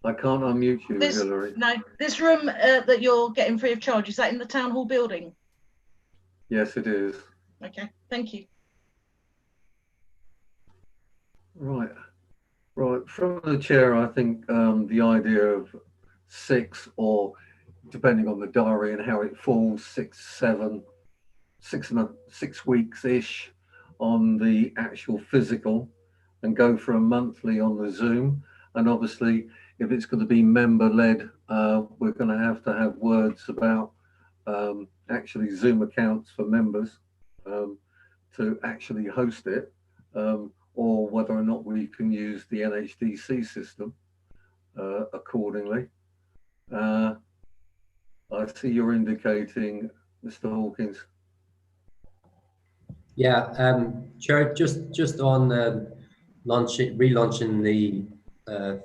I can't unmute you, Hilary. No, this room that you're getting free of charge, is that in the town hall building? Yes, it is. Okay, thank you. Right. From the chair, I think the idea of 6, or depending on the diary and how it falls, 6 weeks-ish on the actual physical, and go for a monthly on the Zoom. And obviously, if it's going to be member-led, we're going to have words about actually Zoom accounts for members to actually host it. Or whether or not we can use the NHDC system accordingly. I see you're indicating, Mr. Hawkins. Yeah, Chair, just on relaunching the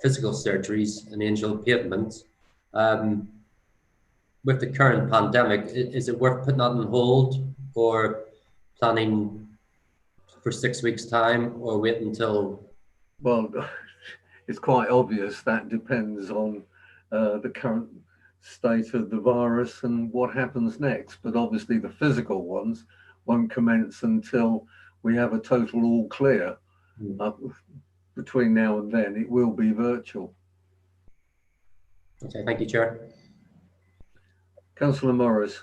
physical surgeries and angel pavement. With the current pandemic, is it worth putting that on hold, or planning for 6 weeks' time, or wait until? Well, it's quite obvious that depends on the current state of the virus and what happens next. But obviously the physical ones won't commence until we have a total all clear. Between now and then, it will be virtual. Okay, thank you, Chair. Councillor Morris.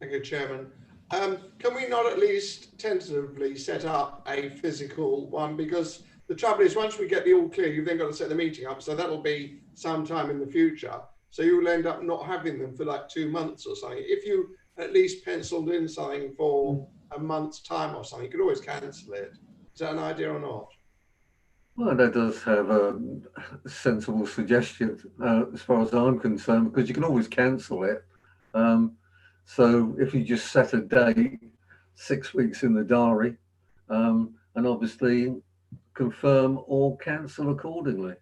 Thank you, Chairman. Can we not at least tentatively set up a physical one? Because the trouble is, once we get the all clear, you've then got to set the meeting up. So that'll be sometime in the future. So you will end up not having them for like 2 months or something. If you at least penciled in something for a month's time or something, you could always cancel it. Is that an idea or not? Well, that does have a sensible suggestion as far as I'm concerned, because you can always cancel it. So if you just set a date, 6 weeks in the diary, and obviously confirm or cancel accordingly.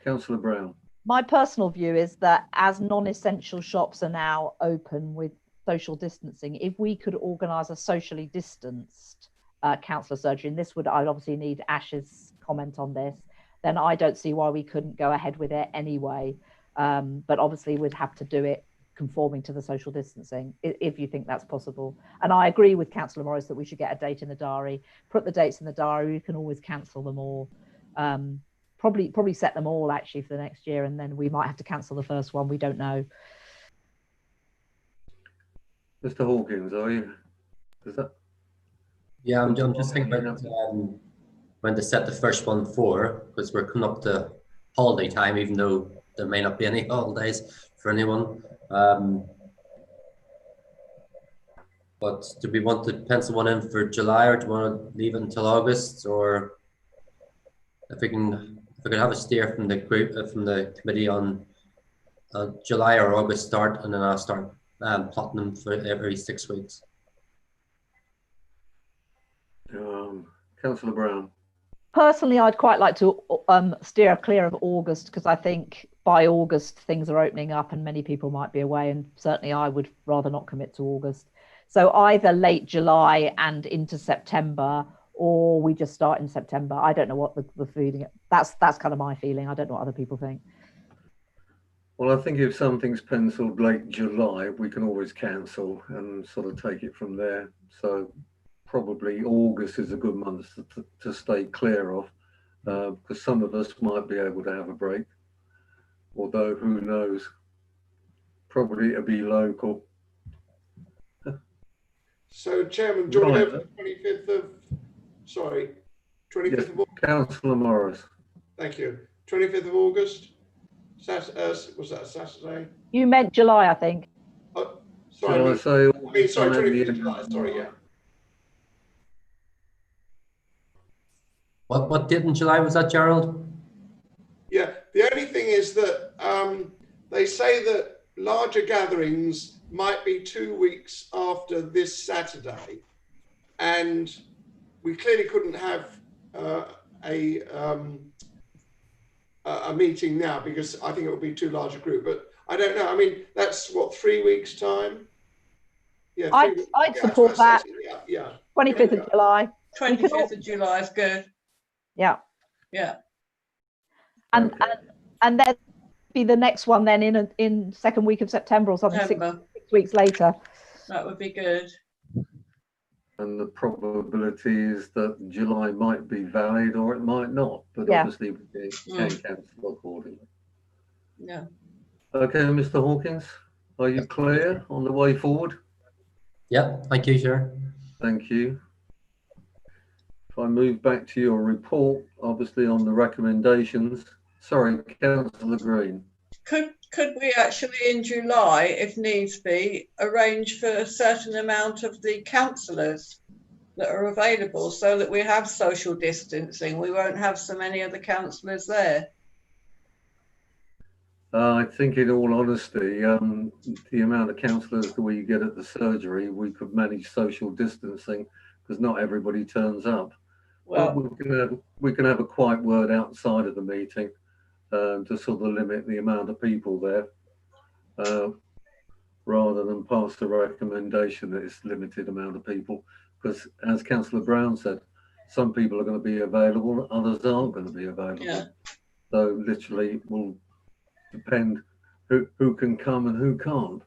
Councillor Brown. My personal view is that as non-essential shops are now open with social distancing, if we could organise a socially distanced councillor surgery, and this would, I'd obviously need Ash's comment on this, then I don't see why we couldn't go ahead with it anyway. But obviously we'd have to do it conforming to the social distancing, if you think that's possible. And I agree with Councillor Morris that we should get a date in the diary. Put the dates in the diary, we can always cancel them all. Probably set them all actually for the next year, and then we might have to cancel the first one, we don't know. Mr. Hawkins, are you? Is that? Yeah, I'm just thinking about when to set the first one for, because we're coming up to holiday time, even though there may not be any holidays for anyone. But do we want to pencil one in for July, or do we want to leave it until August? Or if we could have a steer from the group, from the committee on July or August start, and then I'll start plotting them for every 6 weeks. Councillor Brown. Personally, I'd quite like to steer clear of August, because I think by August things are opening up and many people might be away, and certainly I would rather not commit to August. So either late July and into September, or we just start in September. I don't know what the feeling. That's kind of my feeling. I don't know what other people think. Well, I think if something's penciled late July, we can always cancel and sort of take it from there. So probably August is a good month to stay clear of, because some of us might be able to have a break. Although who knows? Probably it'll be local. So, Chairman, do you want to go Right. for the 25th of, sorry, 25th Yes, of August? Councillor Morris. Thank you. 25th of August? Was that a Saturday? You meant July, I think. Oh, Shall I sorry. say? I mean, sorry, August and 25th the of July. Sorry, yeah. What date in July was that, Gerald? Yeah, the only thing is that they say that larger gatherings might be 2 weeks after this Saturday, and we clearly couldn't have a meeting now because I think it would be too large a group. But I don't know. I mean, that's what, 3 weeks' time. Yeah, I'd support that. Yeah. 25th of July. 25th of July is good. Yeah. Yeah. And then be the next one then in second week of September or something, 6 weeks later. That would be good. And the probability is that July might be valid or it might not, but Yeah. obviously we can cancel accordingly. Yeah. Okay, Mr. Hawkins, are you clear on the way forward? Yeah, thank you, Chair. Thank you. If I move back to your report, obviously on the recommendations. Sorry, Councillor Green. Could we actually in July, if needs be, arrange for a certain amount of the councillors that are available so that we have social distancing? We won't have so many of the councillors there. I think in all honesty, the amount of councillors that we get at the surgery, we could manage social distancing because not everybody turns up. Well, but we can have a quiet word outside of the meeting to sort of limit the amount of people there, rather than pass a recommendation that it's limited amount of people. Because as Councillor Brown said, some people are going to be available, others aren't going to be available. Yeah. So literally it will depend who can come and who can't.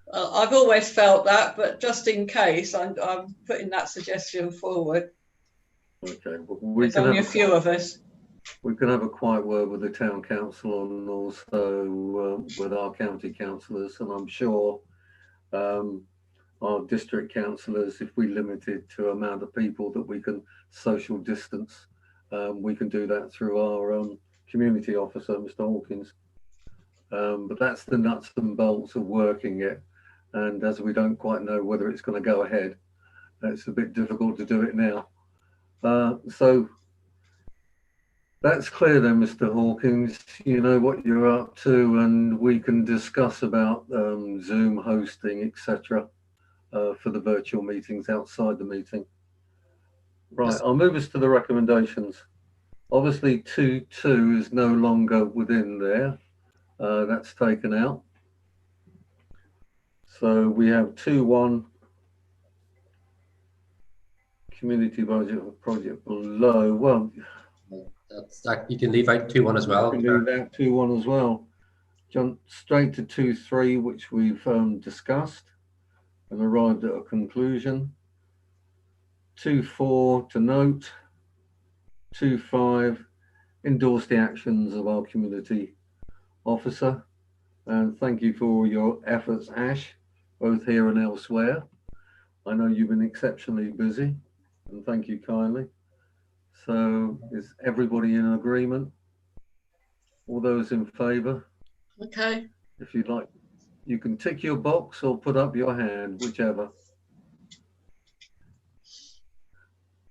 Well, I've always felt that, but just in case, I'm putting that suggestion forward. Okay, well, There's only a few of us. We can have a quiet word with the town council and also with our county councillors, and I'm sure our district councillors, if we limit it to amount of people that we can social distance, we can do that through our community officer, Mr. Hawkins. But that's the nuts and bolts of working it, and as we don't quite know whether it's going to go ahead, it's a bit difficult to do it now. So that's clear then, Mr. Hawkins. You know what you're up to, and we can discuss about Zoom hosting, etc., for the virtual meetings outside the meeting. Right, Yes. I'll move us to the recommendations. Obviously, 2.2 is no longer within there. That's taken out. So we have 2.1 community budget project below. Well, That's that. You can leave out 2.1 as well. you can leave that 2.1 as well. Jump straight to 2.3, which we've discussed and arrived at a conclusion. 2.4 to note. 2.5 endorse the actions of our community officer, and thank you for all your efforts, Ash, both here and elsewhere. I know you've been exceptionally busy, and thank you kindly. So is everybody in agreement? All those in favour? Okay. If you'd like, you can tick your box or put up your hand, whichever.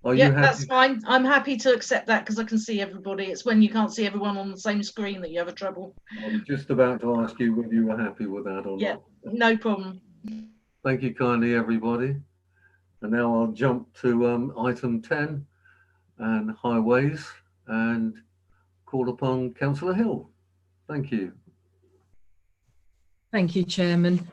Are you Yeah, happy? that's fine. I'm happy to accept that because I can see everybody. It's when you can't see everyone on the same screen that you have a trouble. I was just about to ask you whether you were happy with that or Yeah, not. no problem. Thank you kindly, everybody. And now I'll jump to item 10 and highways and call upon Councillor Hill. Thank you. Thank you, Chairman.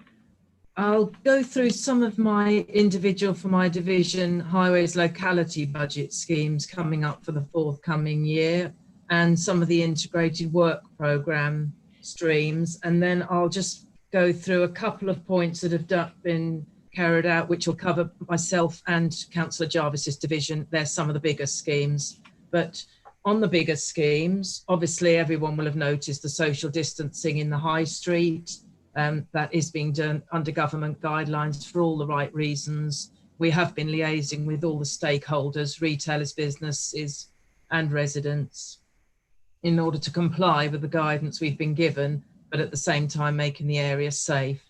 I'll go through some of my individual for my division highways locality budget schemes coming up for the forthcoming year, and some of the integrated work programme streams. And then I'll just go through a couple of points that have been carried out, which will cover myself and Councillor Jarvis's division. They're some of the bigger schemes. But on the bigger schemes, obviously everyone will have noticed the social distancing in the high street. That is being done under government guidelines for all the right reasons. We have been liaising with all the stakeholders, retailers, businesses and residents in order to comply with the guidance we've been given, but at the same time making the area safe.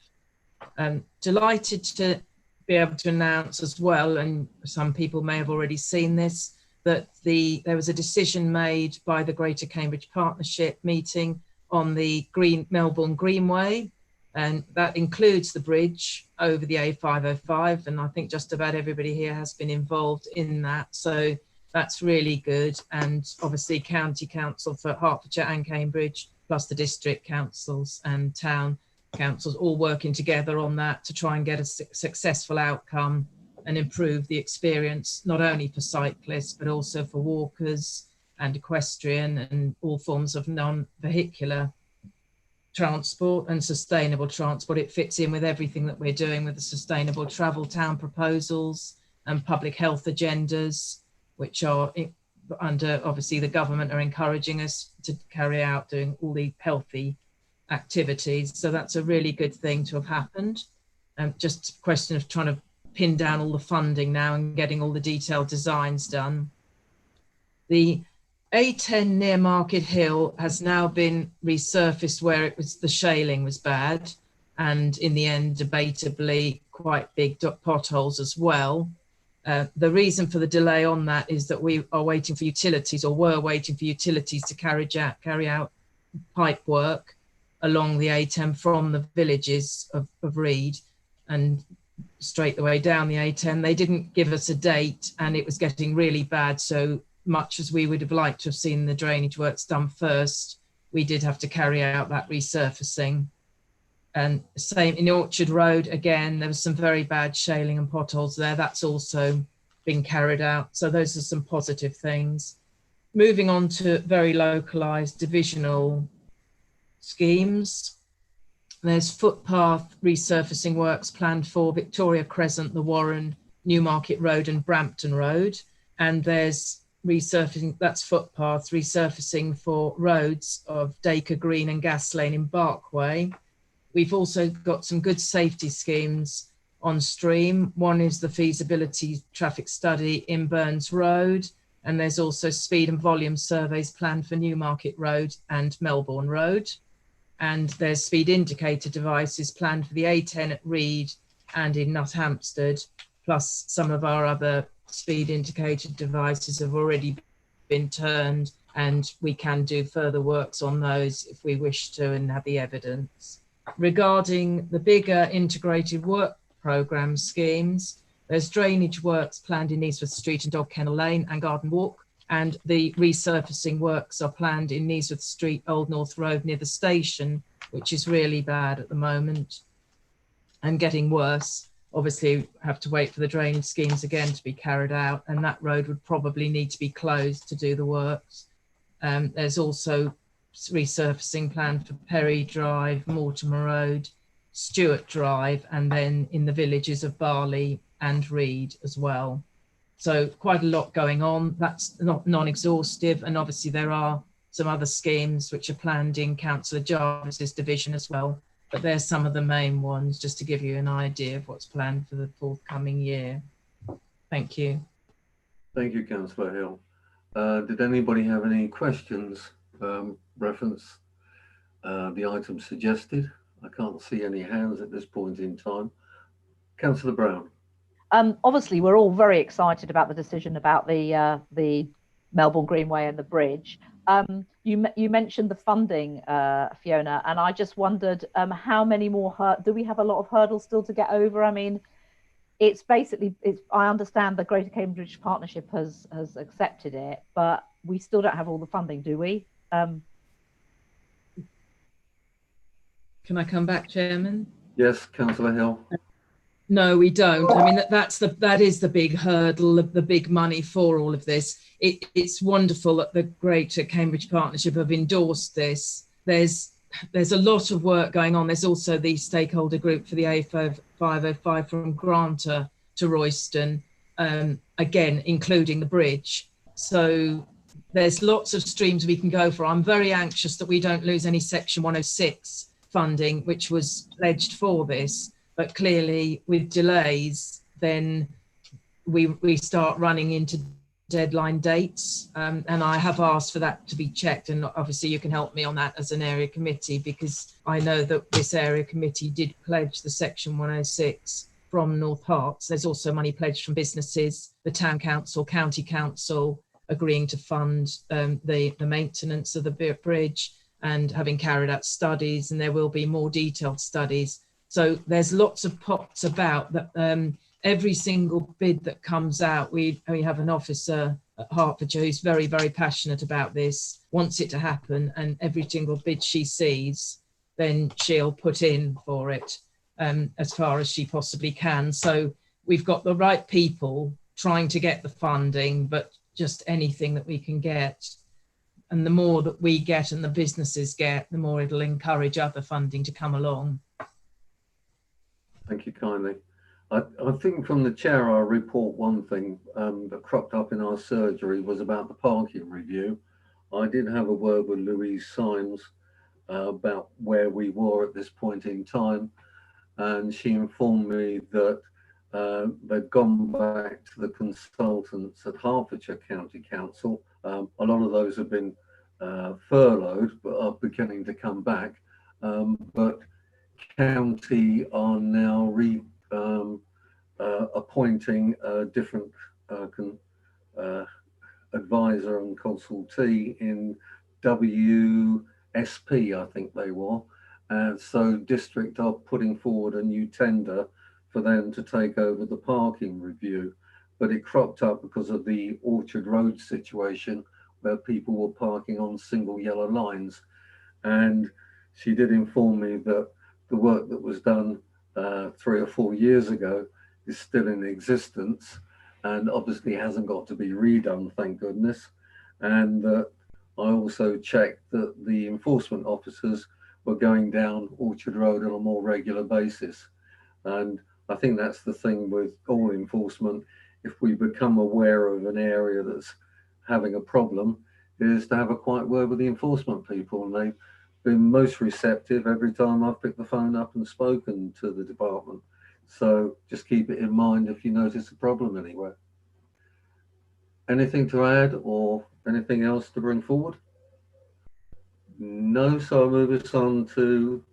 Delighted to be able to announce as well, and some people may have already seen this, that there was a decision made by the Greater Cambridge Partnership meeting on the Melbourne Greenway, and that includes the bridge over the A505, and I think just about everybody here has been involved in that, so that's really good. And obviously County Council for Hertfordshire and Cambridge, plus the district councils and town councils all working together on that to try and get a successful outcome and improve the experience, not only for cyclists, but also for walkers and equestrian and all forms of non-vehicular transport and sustainable transport. It fits in with everything that we're doing with the sustainable travel town proposals and public health agendas, which are under, obviously the government are encouraging us to carry out, doing all the healthy activities. So that's a really good thing to have happened. Just a question of trying to pin down all the funding now and getting all the detailed designs done. The A10 near Market Hill has now been resurfaced where it was, the shaling was bad, and in the end debatably quite big potholes as well. The reason for the delay on that is that we are waiting for utilities, or were waiting for utilities to carry out pipe work along the A10 from the villages of Reed and straight the way down the A10. They didn't give us a date and it was getting really bad. So much as we would have liked to have seen the drainage works done first, we did have to carry out that resurfacing. And same in Orchard Road, again, there was some very bad shaling and potholes there. That's also been carried out. So those are some positive things. Moving on to very localised divisional schemes. There's footpath resurfacing works planned for Victoria Crescent, the Warren, Newmarket Road and Brampton Road. And there's resurfacing, that's footpaths, resurfacing for roads of Dacre Green and Gas Lane in Barkway. We've also got some good safety schemes on stream. One is the feasibility traffic study in Burns Road, and there's also speed and volume surveys planned for Newmarket Road and Melbourne Road. And there's speed indicator devices planned for the A10 at Reed and in Nuthampstead, plus some of our other speed indicator devices have already been turned, and we can do further works on those if we wish to and have the evidence. Regarding the bigger integrated work programme schemes, there's drainage works planned in Neesworth Street and Dog Kennel Lane and Garden Walk, and the resurfacing works are planned in Neesworth Street, Old North Road near the station, which is really bad at the moment and getting worse. Obviously, have to wait for the drainage schemes again to be carried out, and that road would probably need to be closed to do the works. There's also resurfacing planned for Perry Drive, Mortimer Road, Stewart Drive, and then in the villages of Barley and Reed as well. So quite a lot going on. That's not non-exhaustive, and obviously there are some other schemes which are planned in Councillor Jarvis's division as well, but there's some of the main ones just to give you an idea of what's planned for the forthcoming year. Thank you. Thank you, Councillor Hill. Did anybody have any questions reference the item suggested? I can't see any hands at this point in time. Councillor Brown. Obviously, we're all very excited about the decision about the Melbourne Greenway and the bridge. You mentioned the funding, Fiona, and I just wondered how many more, do we have a lot of hurdles still to get over? I mean, it's basically, I understand the Greater Cambridge Partnership has accepted it, but we still don't have all the funding, do we? Can I come back, Chairman? Yes, Councillor Hill. No, we don't. I mean, that is the big hurdle, the big money for all of this. It's wonderful that the Greater Cambridge Partnership have endorsed this. There's a lot of work going on. There's also the stakeholder group for the A505 from Granta to Royston, again, including the bridge. So there's lots of streams we can go for. I'm very anxious that we don't lose any Section 106 funding, which was pledged for this. But clearly, with delays, then we start running into deadline dates. And I have asked for that to be checked. And obviously, you can help me on that as an area committee, because I know that this area committee did pledge the Section 106 from North Herts. There's also money pledged from businesses, the town council, county council agreeing to fund the maintenance of the bridge and having carried out studies. And there will be more detailed studies. So there's lots of pots about that. Every single bid that comes out, we have an officer at Hertfordshire who's very, very passionate about this, wants it to happen, and every single bid she sees, then she'll put in for it as far as she possibly can. So we've got the right people trying to get the funding, but just anything that we can get. And the more that we get and the businesses get, the more it'll encourage other funding to come along. Thank you kindly. I think from the chair, I'll report one thing that cropped up in our surgery was about the parking review. I did have a word with Louise Symes about where we were at this point in time, and she informed me that they've gone back to the consultants at Hertfordshire County Council. A lot of those have been furloughed, but are beginning to come back. But county are now appointing a different advisor and consultee in WSP, I think they were. And so district are putting forward a new tender for them to take over the parking review. But it cropped up because of the Orchard Road situation where people were parking on single yellow lines. And she did inform me that the work that was done 3 or 4 years ago is still in existence and obviously hasn't got to be redone, thank goodness. And I also checked that the enforcement officers were going down Orchard Road on a more regular basis. And I think that's the thing with all enforcement. If we become aware of an area that's having a problem, is to have a quiet word with the enforcement people. And they've been most receptive every time I've picked the phone up and spoken to the department. So just keep it in mind if you notice a problem anywhere. Anything to add or anything else to bring forward? No, so I'll move us on to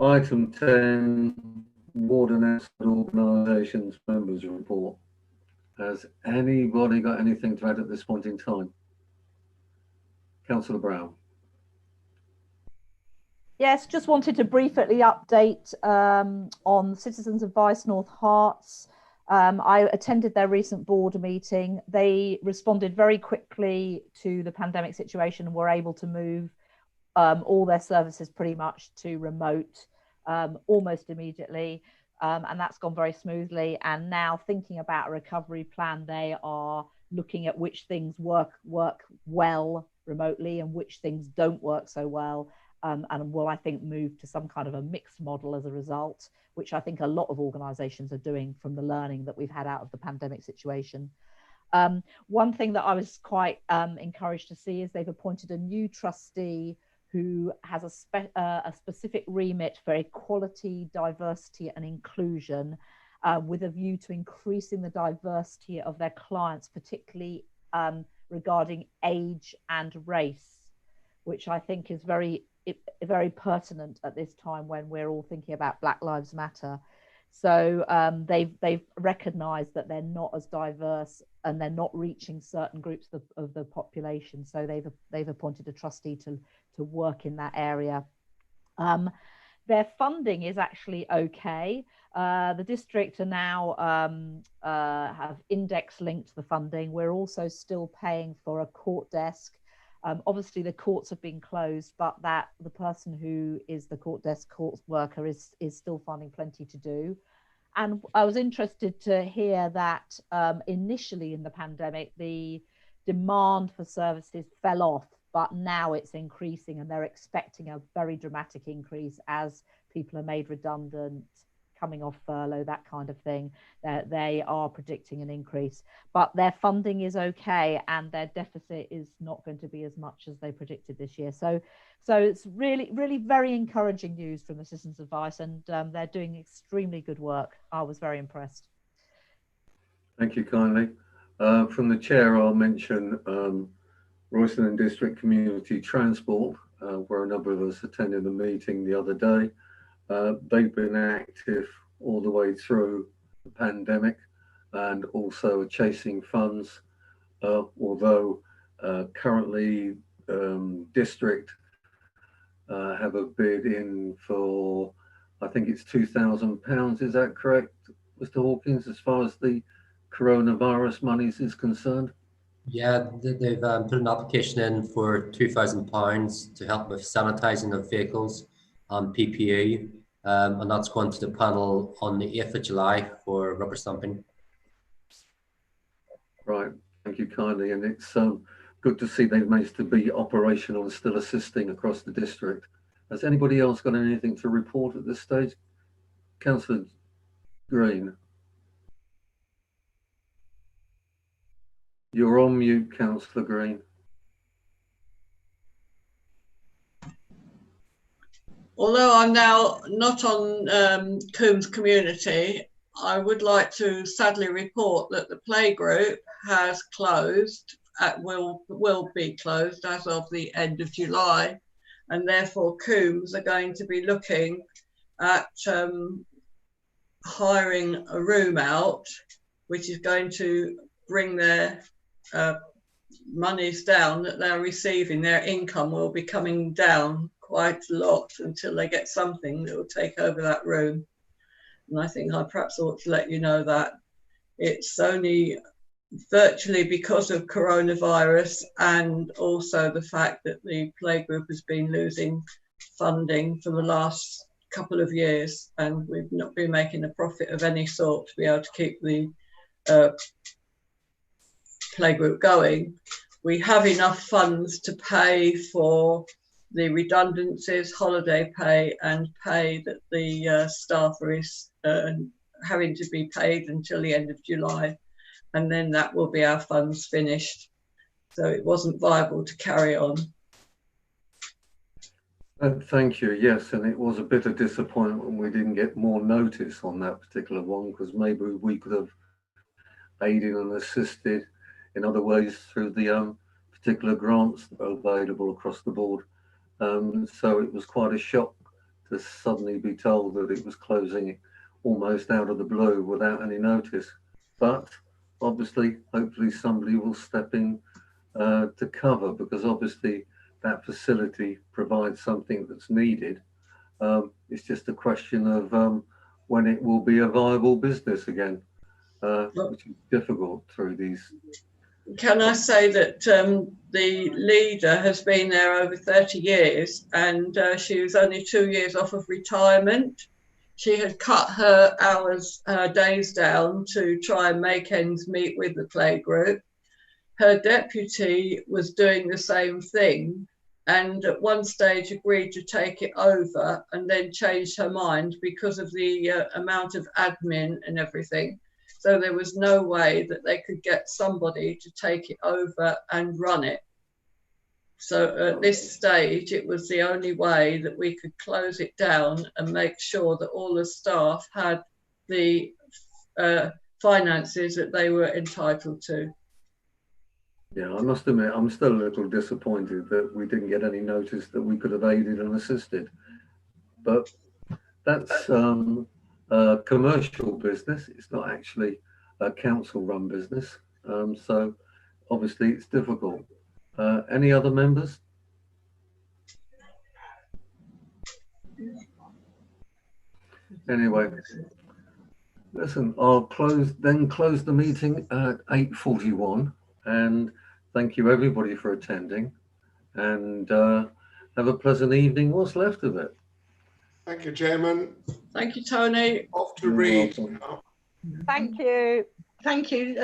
item 10, Ward and Outside Organisations Members Report. Has anybody got anything to add at this point in time? Councillor Brown. Yes, just wanted to briefly update on Citizens Advice North Herts. I attended their recent board meeting. They responded very quickly to the pandemic situation and were able to move all their services pretty much to remote almost immediately. And that's gone very smoothly. And now thinking about a recovery plan, they are looking at which things work well remotely and which things don't work so well. And will, I think, move to some kind of a mixed model as a result, which I think a lot of organisations are doing from the learning that we've had out of the pandemic situation. One thing that I was quite encouraged to see is they've appointed a new trustee who has a specific remit for equality, diversity and inclusion, with a view to increasing the diversity of their clients, particularly regarding age and race, which I think is very pertinent at this time when we're all thinking about Black Lives Matter. So they've recognised that they're not as diverse and they're not reaching certain groups of the population. So they've appointed a trustee to work in that area. Their funding is actually okay. The district are now have index linked the funding. We're also still paying for a court desk. Obviously, the courts have been closed, but that the person who is the court desk court worker is still finding plenty to do. And I was interested to hear that initially in the pandemic, the demand for services fell off, but now it's increasing, and they're expecting a very dramatic increase as people are made redundant, coming off furlough, that kind of thing. They are predicting an increase, but their funding is okay, and their deficit is not going to be as much as they predicted this year. So it's really very encouraging news from the Citizens Advice, and they're doing extremely good work. I was very impressed. Thank you kindly. From the chair, I'll mention Royston and District Community Transport, where a number of us attended the meeting the other day. They've been active all the way through the pandemic and also are chasing funds, although currently District have a bid in for, I think it's £2,000, is that correct, Mr. Hawkins, as far as the coronavirus monies is concerned? Yeah, they've put an application in for £2,000 to help with sanitising of vehicles and PPE, and that's going to the panel on the 8th of July for rubber stamping. Right, thank you kindly, and it's good to see they've managed to be operational and still assisting across the district. Has anybody else got anything to report at this stage? Councillor Green. You're on mute, Councillor Green. Although I'm now not on Coombs Community, I would like to sadly report that the playgroup has closed, will be closed as of the end of July, and therefore Coombs are going to be looking at hiring a room out, which is going to bring their monies down that they're receiving. Their income will be coming down quite a lot until they get something that will take over that room. And I think I perhaps ought to let you know that it's only virtually because of coronavirus, and also the fact that the playgroup has been losing funding for the last couple of years, and we've not been making a profit of any sort to be able to keep the playgroup going. We have enough funds to pay for the redundancies, holiday pay, and pay that the staff are having to be paid until the end of July, and then that will be our funds finished. So it wasn't viable to carry on. Thank you. Yes, and it was a bit of disappointment when we didn't get more notice on that particular one, because maybe we could have aided and assisted in other ways through the particular grants that are available across the board. So it was quite a shock to suddenly be told that it was closing almost out of the blue without any notice. But obviously, hopefully somebody will step in to cover, because obviously that facility provides something that's needed. It's just a question of when it will be a viable business again, which is difficult through these. Can I say that the leader has been there over 30 years, and she was only 2 years off of retirement. She had cut her hours, her days down to try and make ends meet with the playgroup. Her deputy was doing the same thing, and at one stage agreed to take it over, and then changed her mind because of the amount of admin and everything. So there was no way that they could get somebody to take it over and run it. So at this stage, it was the only way that we could close it down and make sure that all the staff had the finances that they were entitled to. Yeah, I must admit, I'm still a little disappointed that we didn't get any notice that we could have aided and assisted. But that's commercial business. It's not actually a council-run business, so obviously it's difficult. Any other members? Anyway, listen, I'll close the meeting at 8:41, and thank you everybody for attending. and have a pleasant evening, what's left of it. Thank you, Chairman. Thank you, Tony. Off to You're read. welcome. Thank you. Thank you.